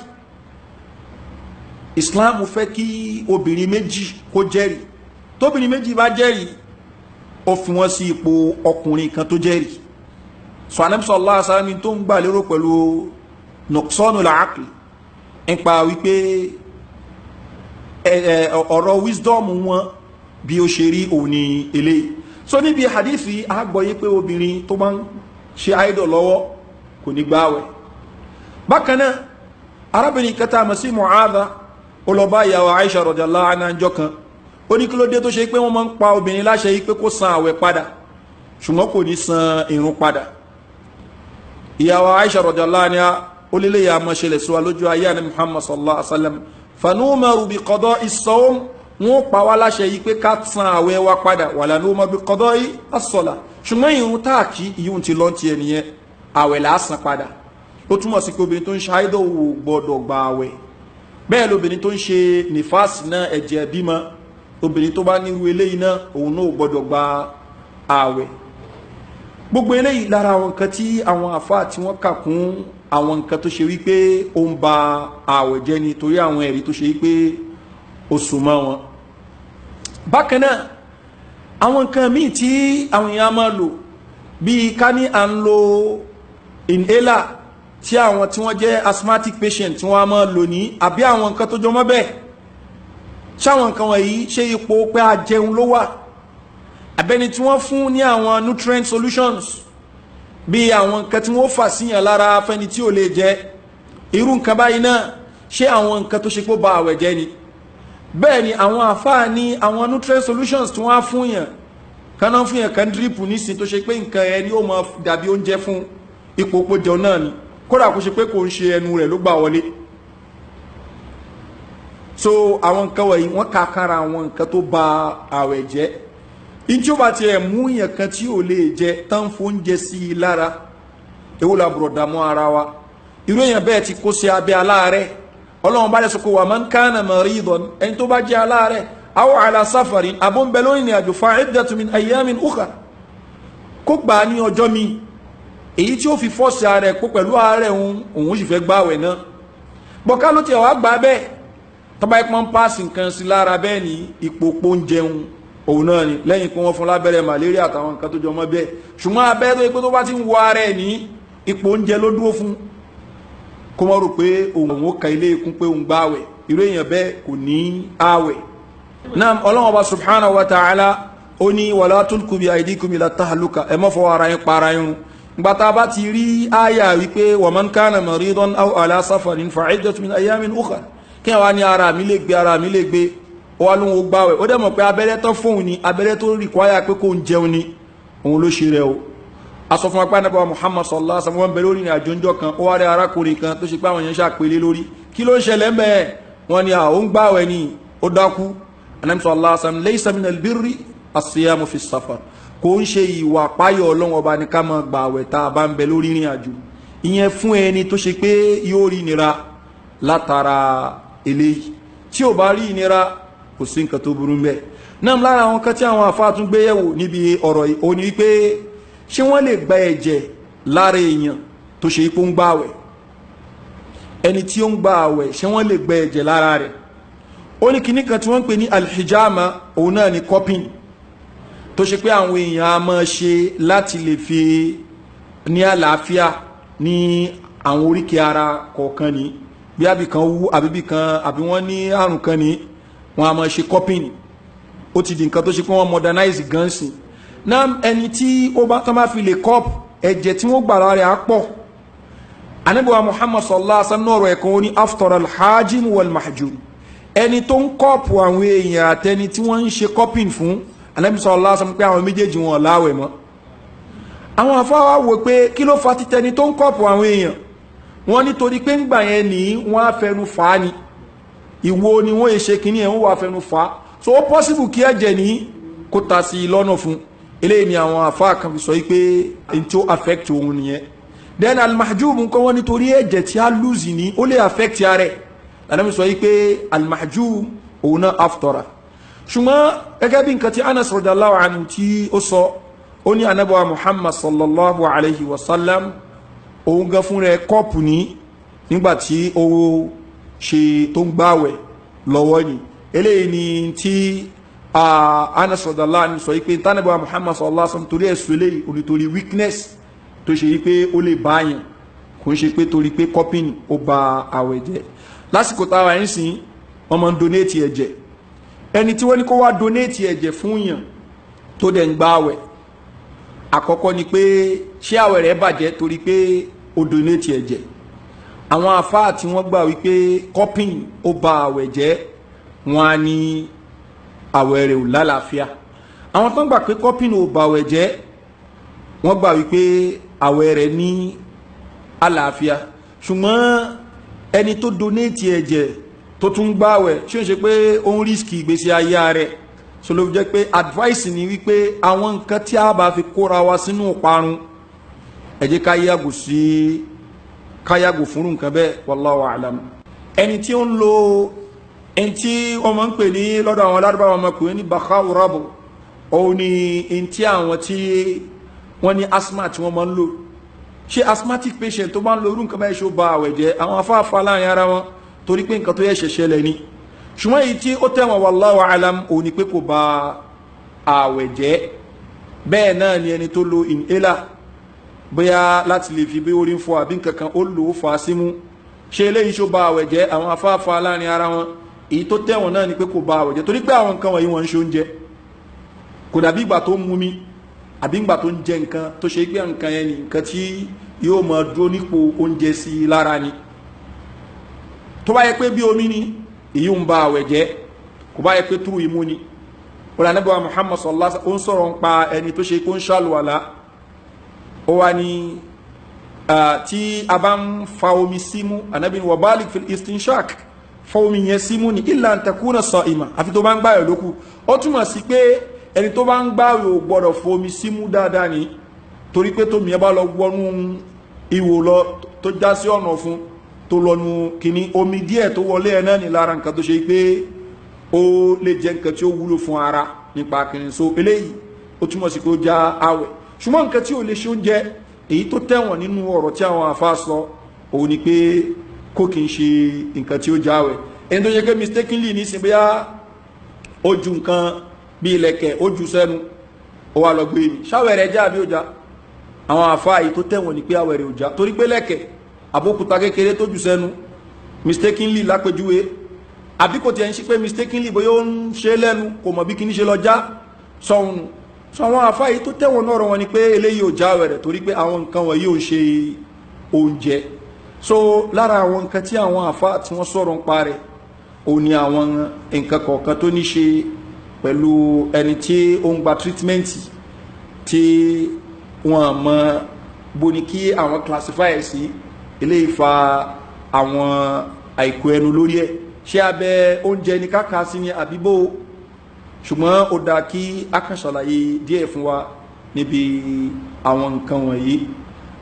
Islam fẹ́ kí obìnrin méjì kó jẹ́rìí tóbìnrin méjì bá jẹ́rìí ó fi wọ́n sí ipò ọkùnrin kan tó jẹ́rìí so Ànábì sallallahu alaihi wasallam tó ń gbà lérò pẹ̀lú nuqsanul aql nípa wípé ọ̀rọ̀ wisdom wọn bí ó ṣe rí òun ní eléyìí so níbi hadithi agbọ́yé pé obìnrin tó máa ń ṣe idol lọ́wọ́ kò ní gbáwẹ̀ bákanáà arábìnrin kẹta mọ̀ sí Mu'adha olọba ìyàwó Aisha radiyallahu anha jọ kan ó ní kí ló dé tó ṣe pé wọ́n máa ń pa obìnrin láṣẹ yí pé kó san àwẹ̀ padà ṣùgbọ́n kò ní san ìrun padà ìyàwó Aisha radiyallahu anha ó lélẹ̀ yà máa ṣẹlẹ̀ sí wa lójú ayé àní Muhammad sallallahu alaihi wasallam fanumaru bi qada'i as-sawm wọ́n pa wá láṣẹ yí pé ká san àwẹ̀ wa padà wala numaru bi qada'i as-salah ṣùgbọ́n ìrun táàkì ìyún ti lọ́n ti ẹniyẹn àwẹ̀ lásán padà ó túmọ̀ sí pé obìnrin tó ń ṣe àìdọ̀ wò gbọ́dọ̀ gba àwẹ̀ bẹ́ẹ̀ lóbìnrin tó ń ṣe nífàsì náà ẹ̀jẹ̀ bímọ obìnrin tó bá nírú eléyìí náà òun náà gbọ́dọ̀ gba àwẹ̀ gbogbo eléyìí lára àwọn nǹkan tí àwọn àfáà tí wọ́n kà kún àwọn nǹkan tó ṣe wípé ó ń ba àwẹ̀ jẹ́ ni torí àwọn ẹ̀rí tó ṣe wípé ó súnmọ́ wọn bákan náà àwọn nǹkan míì tí àwọn èèyàn máa lò bíi ká ní à ń lo inhaler tí àwọn tí wọ́n jẹ́ asthmatic patient tí wọ́n máa lò ní àbí àwọn nǹkan tó jọmọ́ bẹ́ẹ̀ ṣáwọn nǹkan wọ̀nyí ṣe ipò pé a jẹun ló wà àbẹ́ni tí wọ́n fún ní àwọn nutrient solutions bí àwọn nǹkan tí wọ́n fà síyàn lára fẹ́ni tí ò lè jẹ irú nǹkan báyìí náà ṣé àwọn nǹkan tó ṣe pé ó ba àwẹ̀ jẹ́ ni bẹ́ẹ̀ ni àwọn àfáà ní àwọn nutrient solutions tí wọ́n á fún yàn kaná fún yàn kan drip nísìn tó ṣe pé nǹkan ẹni ó máa dàbí oúnjẹ fún ipò òpó jẹun náà ni kódà kó ṣe pé kò ń ṣe ẹnu rẹ̀ ló gbà wọlé so àwọn nǹkan wọ̀nyí wọ́n kà kára àwọn nǹkan tó ba àwẹ̀ jẹ́ in tí ó bá ti ẹ̀ mú yàn kan tí ò lè jẹ tán fún oúnjẹ sí i lára èwo la bùrọ̀ dàmú ara wa irú èèyàn bẹ́ẹ̀ ti kó sí abẹ́ aláàrẹ̀ ọlọ́run bá lè sọ pé wa man kana maridan ẹni tó bá jẹ́ aláàrẹ̀ aw ala safarin abóńbẹ lórí ìrìn àjò fa iddatu min ayyamin ukhar kó gbà á ní ọjọ́ mi èyí tí ó fi fọ́ọ̀sì ààrẹ pọ̀ pẹ̀lú ààrẹ òun sì fẹ́ gbààwẹ̀ náà bọ̀ká ló ti wá gbà bẹ́ẹ̀ tọ́ba ẹ̀pọ̀n páàsì nǹkan sí lára bẹ́ẹ̀ ní ipò pọ́ńjẹun òun náà ni lẹ́yìn pé wọ́n fún lábẹ́rẹ́ malaria àtàwọn nǹkan tó jọmọ́ bẹ́ẹ̀ ṣùgbọ́n abẹ́rẹ́ tó yẹ pé tó bá ti ń wọ ara ẹ̀ ní ipò oúnjẹ ló dúró fún kó mọ́ rò pé òun ò ka ilé ikún pé òun gbààwẹ̀ irú èèyàn bẹ́ẹ̀ kò ní ààwẹ̀ náà Ọlọ́hun Ọba subhanahu wa ta'ala ó ní wala tulku bi aydikum ila tahluka ẹ má fọwọ́ ara yín para yín gbàtà bá ti rí àyà wípé wa man kana maridan aw ala safarin fa iddatu min ayyamin ukhar kí wọ́n ní ara mi lè gbé ó wá lóhun ó gbáwẹ̀ ó dẹ̀mọ̀ pé abẹ́rẹ́ tán fóun ni abẹ́rẹ́ tó rí kwáyà pé kó ń jẹun ni òun ló ṣe rẹ̀ o aṣọ fún apá nípa Muhammad sallallahu alaihi wasallam bẹ̀rẹ̀ orin àjọjọ́ kan ó wá rí arákùnrin kan tó ṣe pé àwọn èèyàn ṣàpèlé lórí kí ló ń ṣẹlẹ̀ mẹ́ wọn ni ó ń gbáwẹ̀ ni ó dákú Ànábì sallallahu alaihi wasallam laysa min albirri as-siyamu fi safar kò ń ṣe ìwà páyọ̀ Ọlọ́run Ọba ní ká máa gbààwẹ̀ tá a bá ń bẹ lórí ìrìn àjò ìyẹn fún ẹni tó ṣe pé yóò rí ìnira látara eléyìí tí ò bá rí ìnira kò sí nǹkan tó burú mẹ́ náà lára àwọn kan tí àwọn àfáà tún gbé yẹ̀wò níbi ọ̀rọ̀ yìí ó ní wípé ṣé wọ́n lè gba ẹ̀jẹ̀ lára èèyàn tó ṣe ipò ń gba àwẹ̀ ẹni tí ó ń gba àwẹ̀ ṣé wọ́n lè gba ẹ̀jẹ̀ lára rẹ̀ ó ní kinní kan tí wọ́n ń pè ní alhijama òun náà ní cupping tó ṣe pé àwọn èèyàn a máa ṣe láti lè fi ní àlàáfíà ní àwọn oríkèé ara kọ̀ọ̀kan ní bí àbíkan wú àbí wọ́n ní àrùn kan ní wọn a máa ṣe cupping ó ti di nǹkan tó ṣe pé wọ́n modernize gan sí náà ẹni tí ó bá tán bá fi lè cup ẹ̀jẹ̀ tí wọ́n gbà lára rẹ̀ á pọ̀ Ànábì wa Muhammad sallallahu alaihi wasallam ọ̀rọ̀ ẹ̀kan ó ní aftara al-hajim wal-mahjum ẹni tó ń kọ́ọ̀pù àwọn èèyàn àtẹni tí wọ́n ń ṣe kọ́pìn fún Ànábì sallallahu alaihi wasallam pé àwọn méjèèjì wọn láwẹ̀ mọ́. àwọn afáwà wò pé kí ló fa títẹni tó ń kọ́ọ̀pù àwọn èèyàn, wọ́n nítorí pé ńgbà yẹn ní wọ́n á fẹnu fà á ni, ìwo ni wọ́n yẹ ṣe kínní ẹ̀ ń wà fẹnu fà á, so ó possible kí ẹ̀jẹ̀ ní kó ta sí i lọ́nà fún. eléyìí ni àwọn afá kan fi sọ pé n tí ó affect òun nìyẹn. then al-mahjub nǹkan wọn nítorí ẹ̀jẹ̀ tí a lose ní ó lè affect ara ẹ̀, Ànábì sọ pé al-mahjub òun náà aftara. ṣùgbọ́n gẹ́gẹ́ bí nǹkan tí Anas radiyallahu anhu tí ó sọ, ó ní Ànábì wa Muhammad sallallahu alayhi wa sallam òun gan fún rẹ̀ kọ́ọ̀pù ní nígbàtí ó ṣe tó ń gbáwẹ̀ lọ́wọ́ ni. eléyìí ni tí Anas radiyallahu anhu sọ pé tánàbí wa Muhammad sallallahu alayhi wa sallam torí ẹ̀sùn eléyìí onítorí weakness tó ṣe pé ó lè báyàn, kò ń ṣe pé torí pé kọ́pìn ó ba àwẹ̀ jẹ́. lásìkò táwa ń sìn wọ́n máa ń donate ẹ̀jẹ̀, ẹni tí wọ́n ní kó wá donate ẹ̀jẹ̀ fún yàn tó dẹ̀ ń gbáwẹ̀, àkọ́kọ́ ni pé ṣé àwẹ̀ rẹ̀ bàjẹ́ torí pé ó donate ẹ̀jẹ̀. àwọn àfáà tí wọ́n gbà wípé kọ́pìn ó ba àwẹ̀ jẹ́, wọ́n á ní àwẹ̀ rẹ̀ ò lálàáfíà. àwọn tó ń gbà pé kọ́pìn ò ba àwẹ̀ jẹ́, wọ́n gbà wípé àwẹ̀ rẹ̀ ní àlàáfíà. ṣùgbọ́n ẹni tó donate ẹ̀jẹ̀ tó tún gbàwẹ̀ ṣé ń ṣe pé ó ń rísìkì ìgbésí ayé rẹ̀, so ló fi jẹ́ pé advice ni wípé àwọn nǹkan tí a bá fi kóra wa sínú ìparun ẹ jẹ́ ká yàgò fún nǹkan bẹ́ẹ̀, wallahu a'lam. ẹni tí ó ń lo ẹni tí wọ́n máa ń pè ní lọ́dọ̀ àwọn alárúbáwá ọmọkùnrin ní bakhau rabu, òun ni ẹni tí àwọn tí wọ́n ní asthma tí wọ́n máa ń lò. ṣé asthmatic patient tó máa ń lo irú nǹkan báyìí ṣó ba àwẹ̀ jẹ́? àwọn afáfá láàrin ara wọn torí pé nǹkan tó yẹ ṣẹ̀ṣẹ̀ lẹ̀ ni. ṣùgbọ́n èyí tí ó tẹ̀wọ̀n wallahu a'lam òun ni pé kò ba àwẹ̀ jẹ́. bẹ́ẹ̀ náà ni ẹni tó lo inhaler bóyá láti lè fi bí orí ń fọ àbí nǹkan kan ó lò ó fà á símú, ṣé eléyìí ṣó ba àwẹ̀ jẹ́? àwọn afáfá láàrin ara wọn èyí tó tẹ̀wọ̀n náà ni pé kò ba àwẹ̀ jẹ́, torí pé àwọn nǹkan wọ̀nyí wọ́n ń ṣe oúnjẹ, kò dàbí ìgbà tó ń mú mi àbí ìgbà tó ń jẹ nǹkan tó ṣe pé nǹkan yẹn ni nǹkan tí yóò máa dúró nípò oúnjẹ sí i lára ni. tó bá yẹ pé bí omi ni èyí ń ba àwẹ̀ jẹ́, kò bá yẹ pé túrú imú ni. wọ́n Ànábì wa Muhammad sallallahu alaihi wasallam ó ń sọ̀rọ̀ ń pa ẹni tó ṣe kó ń ṣàlùwàlá, ó wá ní tí a bá ń fa omi símú, Ànábì wa balik fil istinshaq, fa omi yẹn símú ni illa an takuna sa'ima, àfi tó bá ń gbààwẹ̀ lókù. ó túmọ̀ sí pé ẹni tó bá ń gbààwẹ̀ ò gbọ́dọ̀ fa omi símú dáadáa ni, torí pé tómi ẹ bá lọ wọnú ihò lọ tó já sí ọ̀nà fún tó lọ́nu kìíní, omi díẹ̀ tó wọlé ẹ̀ náà ní lára nǹkan tó ṣe pé ó lè jẹ́ nǹkan tí ó wúlò fún ara nípa kìíní. so eléyìí ó túmọ̀ sí pé ó já àwẹ̀. ṣùgbọ́n nǹkan tí ò lè ṣe oúnjẹ, èyí tó tẹ̀wọ̀n nínú ọ̀rọ̀ tí àwọn àfáà sọ òun ni pé kó kìí ṣe nǹkan tí ó já àwẹ̀. ẹni tó yẹ pé mistakenly ní sin bóyá ó ju nǹkan bí ilẹ̀kẹ̀ ó ju sẹ́nu ó wá lọ gbé mi, ṣáwẹ̀ rẹ̀ já àbí ó já? àwọn àfáà yìí tó tẹ̀wọ̀n ní pé àwẹ̀ rẹ̀ ò já, torí pé lẹ̀kẹ̀ àbókúta kékeré tó jù sẹ́nu mistakenly lápẹjúwe, àbí kò tiẹ̀ ń ṣe pé mistakenly bóyá ó ń ṣe lẹ́nu kò mọ̀ bí kíní ṣe lọ já sọ́hun. so àwọn àfáà yìí tó tẹ̀wọ̀n náà rọ̀ wọn ni pé eléyìí ò já àwẹ̀ rẹ̀ torí pé àwọn nǹkan wọ̀nyí ò ń ṣe oúnjẹ. so lára àwọn nǹkan tí àwọn àfáà tí wọ́n sọ̀rọ̀ ń pa rẹ̀ ò ní àwọn nǹkan kọ̀ọ̀kan tó ní ṣe pẹ̀lú ẹni tí ó ń gba treatment tí wọ́n mọ̀ bó ni kí àwọn classify sí, eléyìí fa àwọn àìkú ẹnu lórí ẹ̀, ṣé abẹ́ oúnjẹ ní káka sí ní àbíbò. ṣùgbọ́n ó dáa kí a kàn ṣàlàyé díẹ̀ fún wa níbi àwọn nǹkan wọ̀nyí.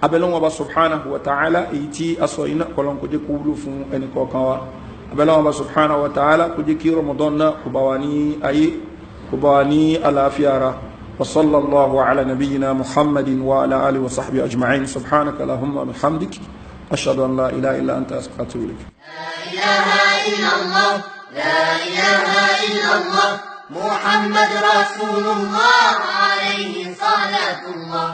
abẹ́lẹ́wọ̀n ọba subhanahu wa ta'ala èyí tí a sọ iná kọlọ́n kó jẹ́ kó wúlò fún ẹnì kọ̀ọ̀kan wa. abẹ́lẹ́wọ̀n ọba subhanahu wa ta'ala kó jẹ́ kí Ramadan náà kó bá wa ní ayé, kó bá wa ní àlàáfíà ara. وصلى الله على نبينا محمد وعلى آله وصحبه أجمعين. سبحانك اللهم وبحمدك أشهد أن لا إله إلا أنت أستغفرك. لا إله إلا الله لا إله إلا الله محمد رسول الله عليه صلاة الله.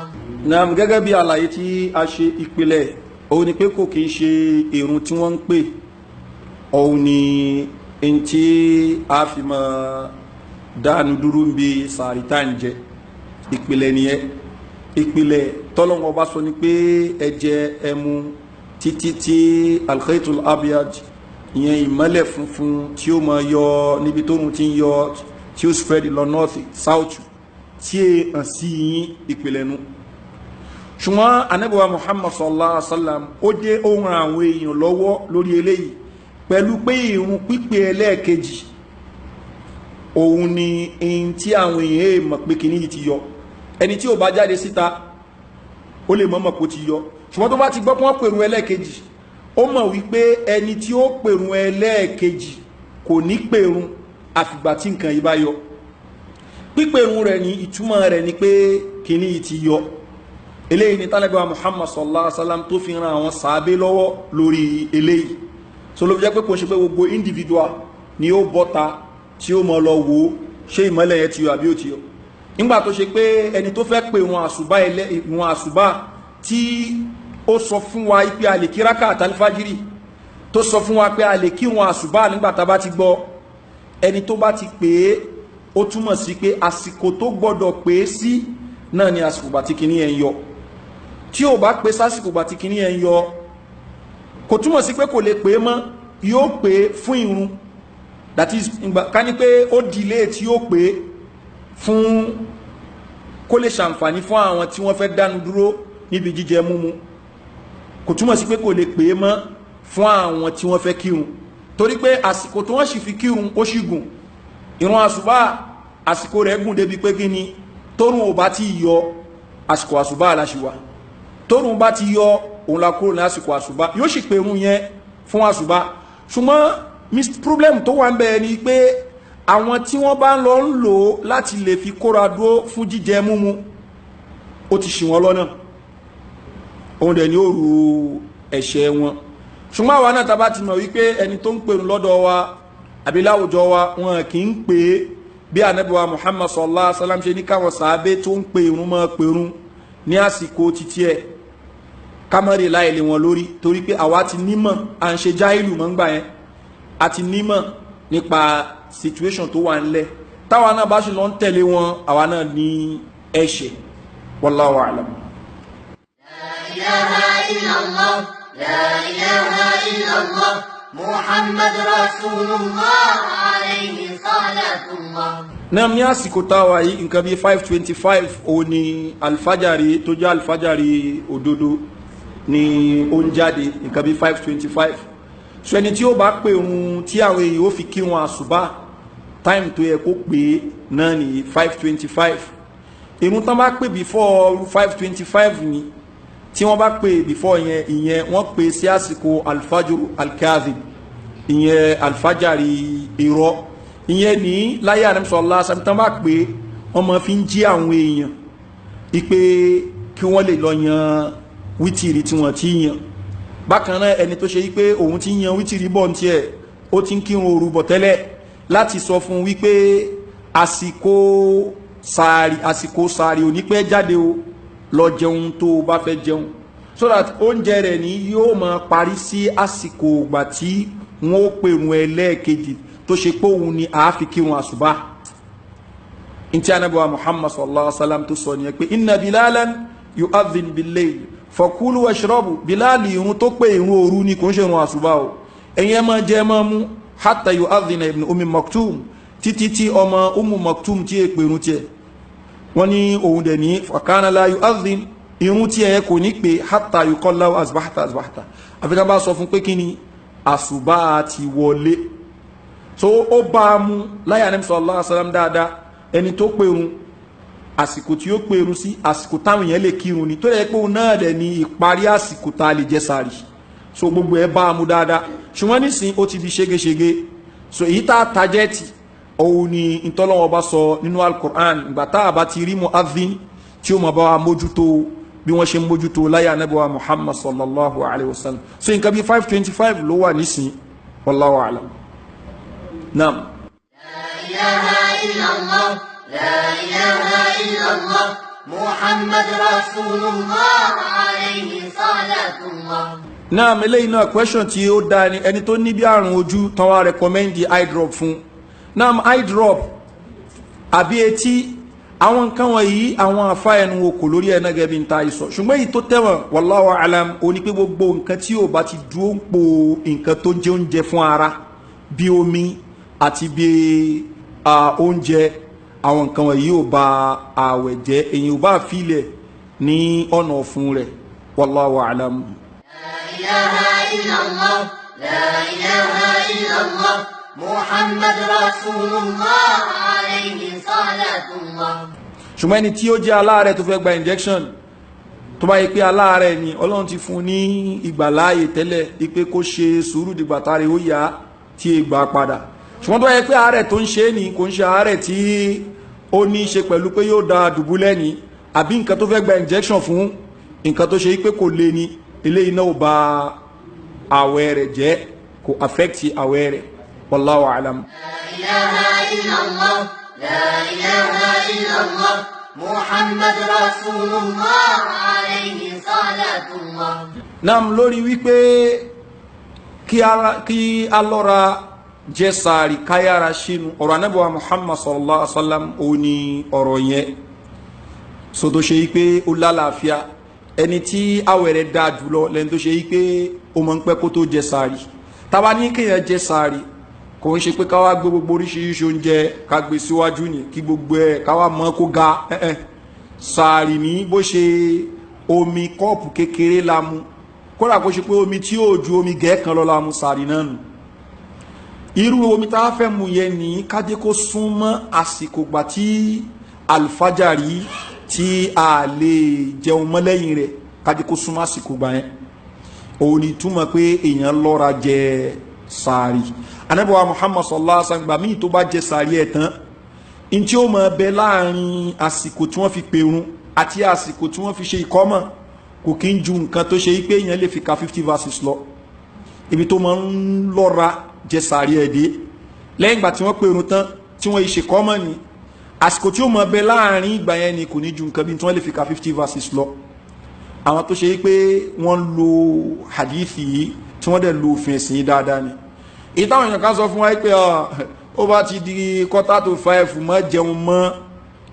Naam, gẹ́gẹ́ bí àlàyé tí a ṣe ìpìlẹ̀ òun ni pé kò kìí ṣe ìrun tí wọ́n ń pè, òun ni ẹni tí a fi máa dánu dúró ń bi sàárì tá ń jẹ. ìpìlẹ̀ nìyẹn. ìpìlẹ̀ tọ́lọ́wọ́ bá sọ ni pé ẹ jẹ ẹmu títí tí alkhaitul abiyaj ìyẹn ìmọ́lẹ̀ funfun tí ó máa yọ níbi tóòrùn ti ń yọ tí ó spread lọ north south tí è hàn sí yín ìpìlẹ̀ nu ṣùgbọ́n ànábì wa Muhammad sallallahu alaihi wasallam ó dé ohun àwọn èèyàn lọ́wọ́ lórí eléyìí pẹ̀lú pé ìrun pípé ẹlẹ́ẹ̀kejì òun ni èyí tí àwọn èèyàn mọ̀ pé kìíní yìí ti yọ ẹni tí ò bá jáde síta ó lè mọ̀ kó ti yọ ṣùgbọ́n tó bá ti gbọ́ pé wọ́n pèrún ẹlẹ́ẹ̀kejì ó mọ̀ wípé ẹni tí ó pèrún ẹlẹ́ẹ̀kejì kò ní pèrún àfìgbà tí nǹkan yìí bá yọ pípèrún rẹ̀ ní ìtumọ̀ rẹ̀ ni pé kìíní yìí ti yọ eléyìí ni tálẹ́bà Muhammad sallallahu alaihi wasallam tó fi ran àwọn sàábé lọ́wọ́ lórí eléyìí so ló fi jẹ́ pé kò ṣe pé gbogbo individual ni ó bọ́ta tí ó mọ̀ lọ wo ṣé ìmọ́lẹ̀ yẹn ti yọ àbí ó ti yọ nígbà tó ṣe pé ẹni tó fẹ́ pè wọn àsùbá tí ó sọ fún wa pé a lè kí rákà àtàlífàjírì tó sọ fún wa pé a lè kí wọn àsùbá nígbà tá bá ti gbọ́ ẹni tó bá ti pè é ó túmọ̀ sí pé àsìkò tó gbọ́dọ̀ pè é sí náà ni àsìkò bàtí kìíní ẹ̀ ń yọ tí ò bá pè sásìkò bàtí kìíní ẹ̀ ń yọ kò túmọ̀ sí pé kò lè pè é mọ́ yóò pè é fún ìrun that is ká ní pé ó delay tí yóò pè é fún kó lè ṣàǹfààní fún àwọn tí wọ́n fẹ́ dánu dúró níbi jíjẹ múmu kò túmọ̀ sí pé kò lè pè é mọ́ fún àwọn tí wọ́n fẹ́ kírun torí pé àsìkò tí wọ́n sì fi kírun ó sì gùn ìrun àsùbá àsìkò rẹ̀ gùn débi pé kí ni tórùn ò bá ti yọ àsìkò àsùbá aláṣìwà tórùn bá ti yọ òun la kúrò ní àsìkò àsùbá yóò sì pèrún yẹn fún àsùbá ṣùgbọ́n problem tó wà ń bẹ ni pé àwọn tí wọ́n bá ń lọ ń lò láti lè fi kóra dúró fún jíjẹ múmu ó ti ṣì wọ́n lọ́nà òun dẹ̀ ni ó rú ẹ̀ṣẹ̀ wọn ṣùgbọ́n àwa náà tàbá ti mọ̀ wípé ẹni tó ń pèrún lọ́dọ̀ wa àbí láwùjọ wa wọn kì í pè é bí ànábì wa Muhammad sallallahu alaihi wasallam ṣe ní káwọn sàábé tó ń pèrún mọ́ pèrún ní àsìkò títí ẹ̀ kámẹ́rì láìlè wọn lórí torí pé àwa ti nímọ̀ à ń ṣe jáìlù mọ́ ń gbà yẹn a ti nímọ̀ nípa situation tó wà ńlẹ̀ táwa náà bá ṣe lọ ń tẹ̀lé wọn àwa náà ní ẹ̀ṣẹ̀ wallahu a'lam. La ilaha illallah, la ilaha illallah, Muhammad Rasulullah alayhi salatullah. Náà ní àsìkò táwa yìí nǹkan bí 5:25 òun ni alfajari tó jẹ́ alfajari òdodo ni ó ń jáde nǹkan bí 5:25 so ẹni tí ó bá pè ohun tí àwọn èèyàn ó fi kí wọn àsùbá time tó yẹ kó pè náà ní 5:25 irun tán bá pè before 5:25 ni tí wọ́n bá pè before ìyẹn wọ́n pè sí àsìkò alfajru alkazib ìyẹn alfajari irọ́ ìyẹn ní láyé àrẹ́mùsọ̀lá sàmìtàn bá pè wọ́n máa fi ń jí àwọn èèyàn ipé kí wọ́n lè lọ yan wítìrì tí wọ́n ti yan bákan náà ẹni tó ṣe wípé òun ti yan wítìrì bọ̀ tí ẹ̀ ó ti ń kírun òru bọ̀ tẹ́lẹ̀ láti sọ fún wípé àsìkò sàárì ò ní pẹ́ jáde o lọ jẹun tó bá fẹ́ jẹun so that oúnjẹ rẹ̀ ní yóò máa parí sí àsìkò ìgbà tí wọ́n ó pèrún ẹlẹ́ẹ̀kejì tó ṣe pé òun ni àáfi kírun àsùbá ntí Ànábì wa Muhammad sallallahu alaihi wasallam tó sọ nìyẹn pé inna bilalan yu'adhin bil-layl fakulu washrabu bilali irun tó pé irun òru ni kò ń ṣe irun àsùbá o ẹ̀yin máa jẹ máa mú hatta yu'adhina ibn ummi maktum títí tí ọmọ ummu maktum tí è pé irun tiẹ̀ wọ́n ní òun dẹ̀ ní fakana la yu'adhin irun tí ẹ kò ní pé hatta yuqalla asbahta àfikà bá sọ fún pé kí ni àsùbá ti wọlé so ó bá mú láyé Ànábì sallallahu alaihi wasallam dáadáa ẹni tó pèrún àsìkò tí ó pèrún sí àsìkò táwọn èèyàn lè kírun ni tó lè pé òun náà dẹ̀ ní ìparí àsìkò tá a lè jẹ sààrì so gbogbo ẹ bá mú dáadáa ṣùgbọ́n nísìn ó ti di ṣégeṣége so èyí tá a tajẹ́tì òun ni ìtọ́lọ́wọ́ bá sọ nínú al-Qur'an ìgbà tá a bá ti rí mu'adhin tí ó mọ̀ bá wa mójútó bí wọ́n ṣe mójútó láyé Ànábì wa Muhammad sallallahu alaihi wasallam so nǹkan bí 5:25 ló wà nísìn wallahu a'lam. Naam. La ilaha illallah, la ilaha illallah, Muhammad Rasulullah alayhi salatullah. Naam, eléyìí náà question tí ó dá ni ẹni tó ní bí àrùn ojú tán wá recommend eye drop fún. Naam, eye drop àbí etí àwọn nǹkan wọ̀nyí àwọn àfa ẹnu wò kò lórí ẹ̀ náà gẹ́gẹ́ bí n ta ìsọ ṣùgbọ́n èyí tó tẹ̀wọ̀n wallahu alam ó ní pé gbogbo nǹkan tí ò bá ti dúró ń po nǹkan tó jẹ́ oúnjẹ fún ara bí omi àti bí oúnjẹ àwọn nǹkan wọ̀nyí ò bá ààwẹ̀ jẹ́ èyí ò bá filẹ̀ ní ọ̀nà ọ̀fun rẹ̀ wallahu alam. La ilaha illallah, la ilaha illallah, Muhammad Rasulullah alayhi salatullah. ṣùgbọ́n ẹni tí ó jẹ́ aláàrẹ̀ tó fẹ́ gba injection tó bá yẹ pé aláàrẹ̀ ni ọlọ́run ti fún ní ìgbàláàyè tẹ́lẹ̀ ipé kó ṣe sùúrù dìgbàtàrí ó yá tí è gbà padà ṣùgbọ́n tó bá yẹ pé àárẹ̀ tó ń ṣe ní kò ń ṣe àárẹ̀ tí ó ní ṣe pẹ̀lú pé yóò da dùbúlẹ̀ ní àbí nǹkan tó fẹ́ gba injection fún nǹkan tó ṣe pé kò lè ní eléyìí náà ò bà àwẹ̀ rẹ̀ jẹ́ kò affect àwẹ̀ rẹ̀ wallahu alam. La ilaha illallah, la ilaha illallah, Muhammad Rasulullah alayhi salatullah. Nam lórí wípé kí a lọ́ra jẹ́ sàárì káyára sínú ọ̀rọ̀ anábọ̀wá Muhammad sallallahu alaihi wasallam ó ní ọ̀rọ̀ yẹn so tó ṣe yí pé ó lálàáfíà ẹni tí àwẹ̀ rẹ̀ dáa jùlọ lẹ́ni tó ṣe yí pé ó mọ̀ ń pẹ́ kó tó jẹ sàárì tàbá ní kéèyàn jẹ sàárì kò ń ṣe pé káwá gbé gbogbo oríṣiríṣi oúnjẹ ká gbé síwájú ní kí gbogbo ẹ̀ káwá mọ́ kó ga sàárì ní bó ṣe omi kọ́ọ̀pù kékeré la mu kódà kó ṣe pé omi tí ó ju omi gẹ̀ẹ́kan lọ la mu sàárì náà nù irú omi tá a fẹ́ mu yẹn ní kájé kó súnmọ́ àsìkò gbà tí alfajari tí a lè jẹun mọ́ lẹ́yìn rẹ̀ kájé kó súnmọ́ àsìkò gbà yẹn òun ni túmọ̀ pé èèyàn lọ́ra jẹ sàárì anábọ̀wá Muhammad sallallahu alaihi wasallam gbà míì tó bá jẹ sàárì ẹ̀ tán in tí ó mọ̀ bẹ láàrin àsìkò tí wọ́n fi pèrun àti àsìkò tí wọ́n fi ṣe ìkọ́mọ̀ kò kí ń ju nǹkan tó ṣe pé èèyàn lè fi ka 50 verses lọ ibi tó máa ń lọ́ra jẹ sàárì ẹ̀dẹ́ lẹ́yìn ìgbà tí wọ́n pèrún tán tí wọ́n ṣe kọ́mọ̀ ní àsìkò tí ó mọ̀ bẹ láàrin ìgbà yẹn ni kò ní ju nǹkan bí tí wọ́n lè fi ka 50 verses lọ àwọn tó ṣe pé wọ́n lo hadithi yìí tí wọ́n dẹ̀ lo òfin ẹ̀sìn dáadáa ni ìtàwọn èèyàn kan sọ fún wa pé ó bá ti di 4:45 mọ́ jẹun mọ́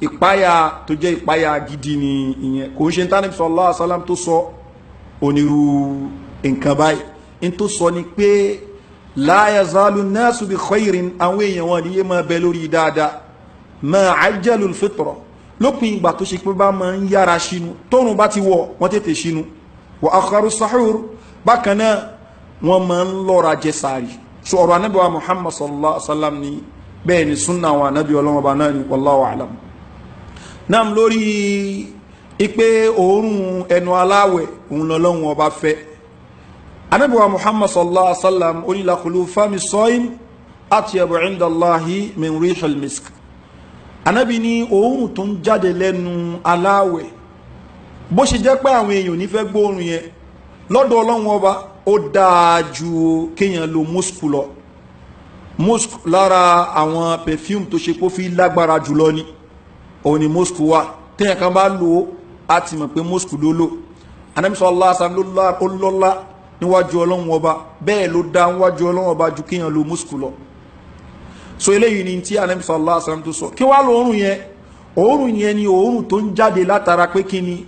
ìpáyà tó jẹ́ ìpáyà gidi ni ìyẹn kò ń ṣe tánìm sallallahu alaihi wasallam tó sọ onírú nǹkan báyìí in tó sọ ni pé la yazalu nasu bi khairin àwọn èèyàn wọn ni yé máa bẹ lórí dáadáa ma ajjalul fitra lópin ìgbà tó ṣe pé bá máa ń yára ṣínú tóòrùn bá ti wọ̀ wọ́n tètè ṣínú wa akharu sahur bákan náà wọ́n máa ń lọ́ra jẹ sàárì so ọ̀rọ̀ anábì wa Muhammad sallallahu alaihi wasallam ni bẹ́ẹ̀ ni sunna wa anábì ọlọ́wọ́ bá náà ni wallahu a'lam náà lórí ipé òórùn ẹnu aláwẹ̀ òun lọ́lọ́wọ́ ọba fẹ́ anábì wa Muhammad sallallahu alaihi wasallam onílà khulu fami sọ́yìn atyabu inda Allahi min rihil misk anábì ní òórùn tó ń jáde lẹ́nu aláwẹ̀ bó ṣe jẹ́ pé àwọn èèyàn ní fẹ́ gbóòrùn yẹn lọ́dọ̀ ọlọ́run ọba ó dáa ju kéèyàn lo musk lọ musk lára àwọn perfume tó ṣe kó fi lágbára jùlọ ni òun ni musk wà téèyàn kan bá lò ó á ti mọ̀ pé musk ló lò anábì sallallahu alaihi wasallam ó lọ́lá níwájú ọlọ́run ọba bẹ́ẹ̀ ló dá níwájú ọlọ́run ọba ju kéèyàn lo musk lọ so eléyìí ni tí anábì sallallahu alaihi wasallam tó sọ kí wá lóòrùn yẹn ni òórùn tó ń jáde látara pé kí ni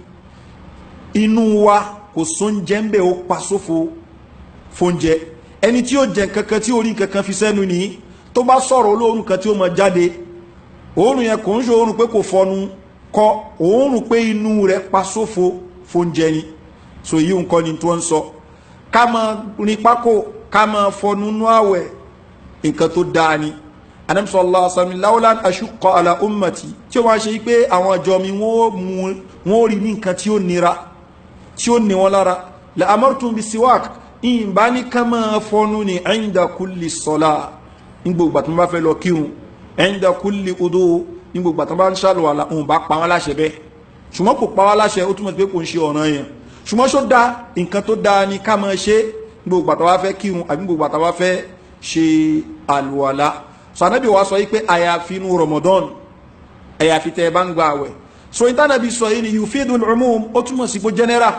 inú wa kò sóúnjẹ ń bẹ̀ ó pa sófo fóúnjẹ ẹni tí ó jẹ kankan tí orí kankan fi sẹ́nu ní tó bá sọ̀rọ̀ olóòrùn kan tí ó mọ jáde òórùn yẹn kò ń ṣe òórùn pé kò fọnu kọ òórùn pé inú rẹ̀ pa sófo fóúnjẹ ni so yíò nǹkan ni tó ń sọ ká máa rin pákó ká máa fọnu nú àwẹ̀ nǹkan tó dáa ni Ànábì sallallahu alaihi wasallam láwọ́lá ashqa ala ummati tí ó máa ṣe pé àwọn ọjọ́ mi wọ́n rí ní nǹkan tí ó nira tí ó ní wọn lára la amartum bi siwak in bá ní ká máa fọnú ní inda kulli salah ní gbogbo àtúnbá fẹ́ lọ kírun inda kulli udu ní gbogbo àtúnbá ń ṣàlùwàlá òun bá pa wọ́n láṣẹ bẹ́ẹ̀ ṣùgbọ́n kò pa wọ́n láṣẹ ó túnmọ̀ sí pé kò ń ṣe ọ̀ràn yẹn ṣùgbọ́n ṣó dá nǹkan tó dáa ní ká máa ṣe gbogbo àtúnbá fẹ́ kírun àbí gbogbo àtúnbá fẹ́ ṣe àlùwàlá so Ànábì wa sọ yí pé àyàfi inú Ramadan àyàfi tẹ́ bá ń gba àwẹ̀ so ìtànàbí sọ yìí ni yufidul umum ó túnmọ̀ sí pé general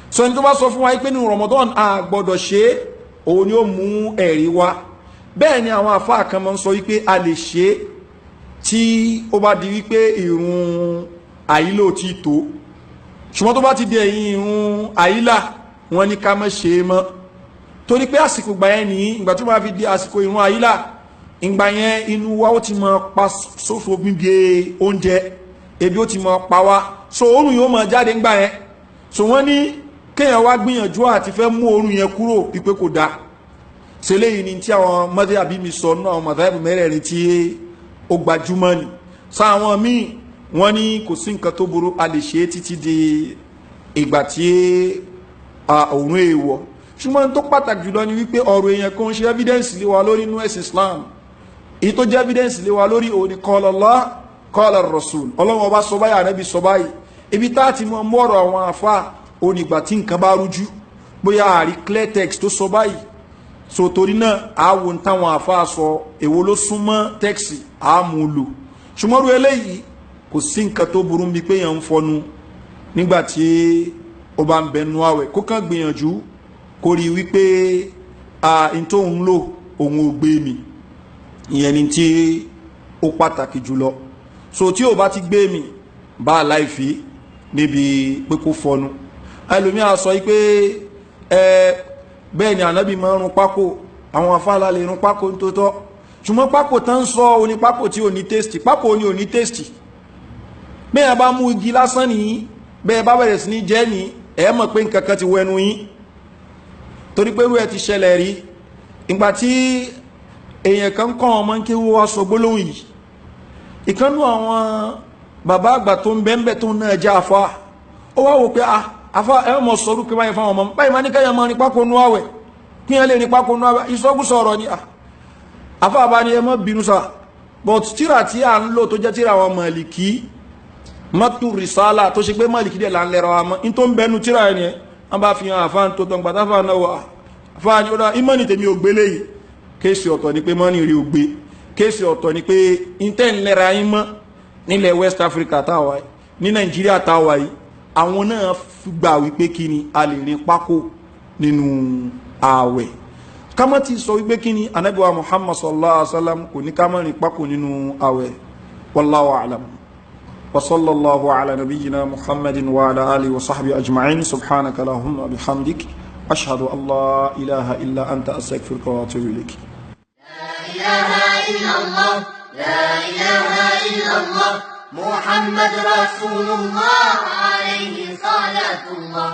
so ní tó bá sọ fún wa pé ní Ramadan a gbọ́dọ̀ ṣe òun ni ó mú ẹ̀rí wá bẹ́ẹ̀ ni àwọn àfáà kan máa ń sọ wípé a lè ṣe tí ó bá di wípé ìrun àyílà ò tí tó ṣùgbọ́n tó bá ti di ẹ̀yìn ìrun àyílà wọ́n ní ká má ṣe é mọ́ torí pé àsìkò gbà yẹn ní ìgbà tó bá fi di àsìkò ìrun àyílà ìgbà yẹn inú wa ó ti mọ pa sófo bíbi oúnjẹ ebi ó ti mọ pa wá so oorun yóò mọ jáde ńgbà yẹn so wọ́n ní kéèyàn wá gbìyànjú àti fẹ́ mú oorun yẹn kúrò pípé kò dáa ṣe léyìí ni tí àwọn mọ́tẹ́ àbí mi sọ náà àwọn mọ̀tẹ́ mẹ́rẹ̀ẹ̀rin tí ó gbajúmọ̀ ni sáwọn míì wọ́n ní kò sí nǹkan tó burú a lè ṣe títí di ìgbà tí òun èèwọ̀ ṣùgbọ́n tó pàtàkì jùlọ ni wípé ọ̀rọ̀ èèyàn kan ṣe evidence lé wa lórí inú ẹ̀sìn Islam èyí tó jẹ́ evidence lé wa lórí òní qala Allah qala Rasul ọlọ́run ọba sọ báyìí ànábì sọ báyìí ibi tá a ti mọ mọ́rọ̀ àwọn àfa onígbà tí nǹkan bá rújú bóyá àrí clear text tó sọ báyìí so torí náà àwọn táwọn àfa sọ èwo ló súnmọ́ tẹ́ksì àmúlò ṣùgbọ́n rú eléyìí kò sí nǹkan tó burú bí pé yẹn ń fọnu nígbàtí ó bá ń bẹnu àwẹ̀ kó kàn gbìyànjú kó rí wípé n tó ń lò òun ò gbé mi ìyẹn ni tí ó pàtàkì jùlọ so tí ò bá ti gbé mi bá a láìfi níbi pé kó fọnu ẹlòmíà sọ wípé bẹ́ẹ̀ ni ànábì máa ń rún pákó àwọn afáàlà lè rún pákó tó tọ́ ṣùgbọ́n pákó tán sọ oní pákó tí ò ní tẹ́stì pákó ní ò ní tẹ́stì bẹ́ẹ̀ bá mú igi lásán nìyí bẹ́ẹ̀ bá bẹ̀rẹ̀ sí ní jẹ́ ní ẹ̀ mọ̀ pé nǹkan kan ti wẹnu yín torí pé irú ẹ̀ ti ṣẹlẹ̀ rí ìgbà tí èèyàn kan kọ́ ọmọ kí wọ́n wá sọ gbólóhùn yìí ìkànnù àwọn bàbá àgbà tó ń bẹ́ńbẹ́ tó ń náà jẹ́ àfa ó wá wò pé àfa ẹ̀ mọ̀ sọ̀rọ̀ pé báyìí fáwọn ọmọ báyìí máa ní káyọ̀ máa ní pákó nú àwẹ̀ kí ẹ lè ní pákó nú àwẹ̀ ìsọkúsọ ọ̀rọ̀ ni àfa àbá ni ẹ mọ́ bínú sa but tíra tí à ń lò tó jẹ́ tíra àwọn Málíkì mọ́tò rìsálà tó ṣe pé Málíkì dẹ̀ là ń lẹ́rọ àmọ́ in tó ń bẹnu tíra ẹni ẹ wọ́n bá fi hàn àfáàn tó tán gbàtà fáà náà wà àfáà ní ọ̀dá ìmọ̀nì tèmi ò gbé léyìí kéèsì ọ̀tọ̀ ni pé mọ́nì rí ò gbé kéèsì ọ̀tọ̀ ni pé intẹ́ ń lẹ́ra yín mọ́ nílẹ̀ West Africa táwa yìí ní Nàìjíríà táwa yìí àwọn náà gbà wípé kí ni a lè rin pákó nínú ààwẹ̀ kámọ́ ti sọ wípé kí ni Ànábì wa Muhammad sallallahu alaihi wasallam kò ní ká má rin pákó nínú ààwẹ̀ wallahu a'lam. وصلى الله على نبينا محمد وعلى آله وصحبه أجمعين سبحانك اللهم وبحمدك أشهد أن لا إله إلا أنت أستغفرك وأتوب إليك لا إله إلا الله لا إله إلا الله محمد رسول الله عليه صلاة الله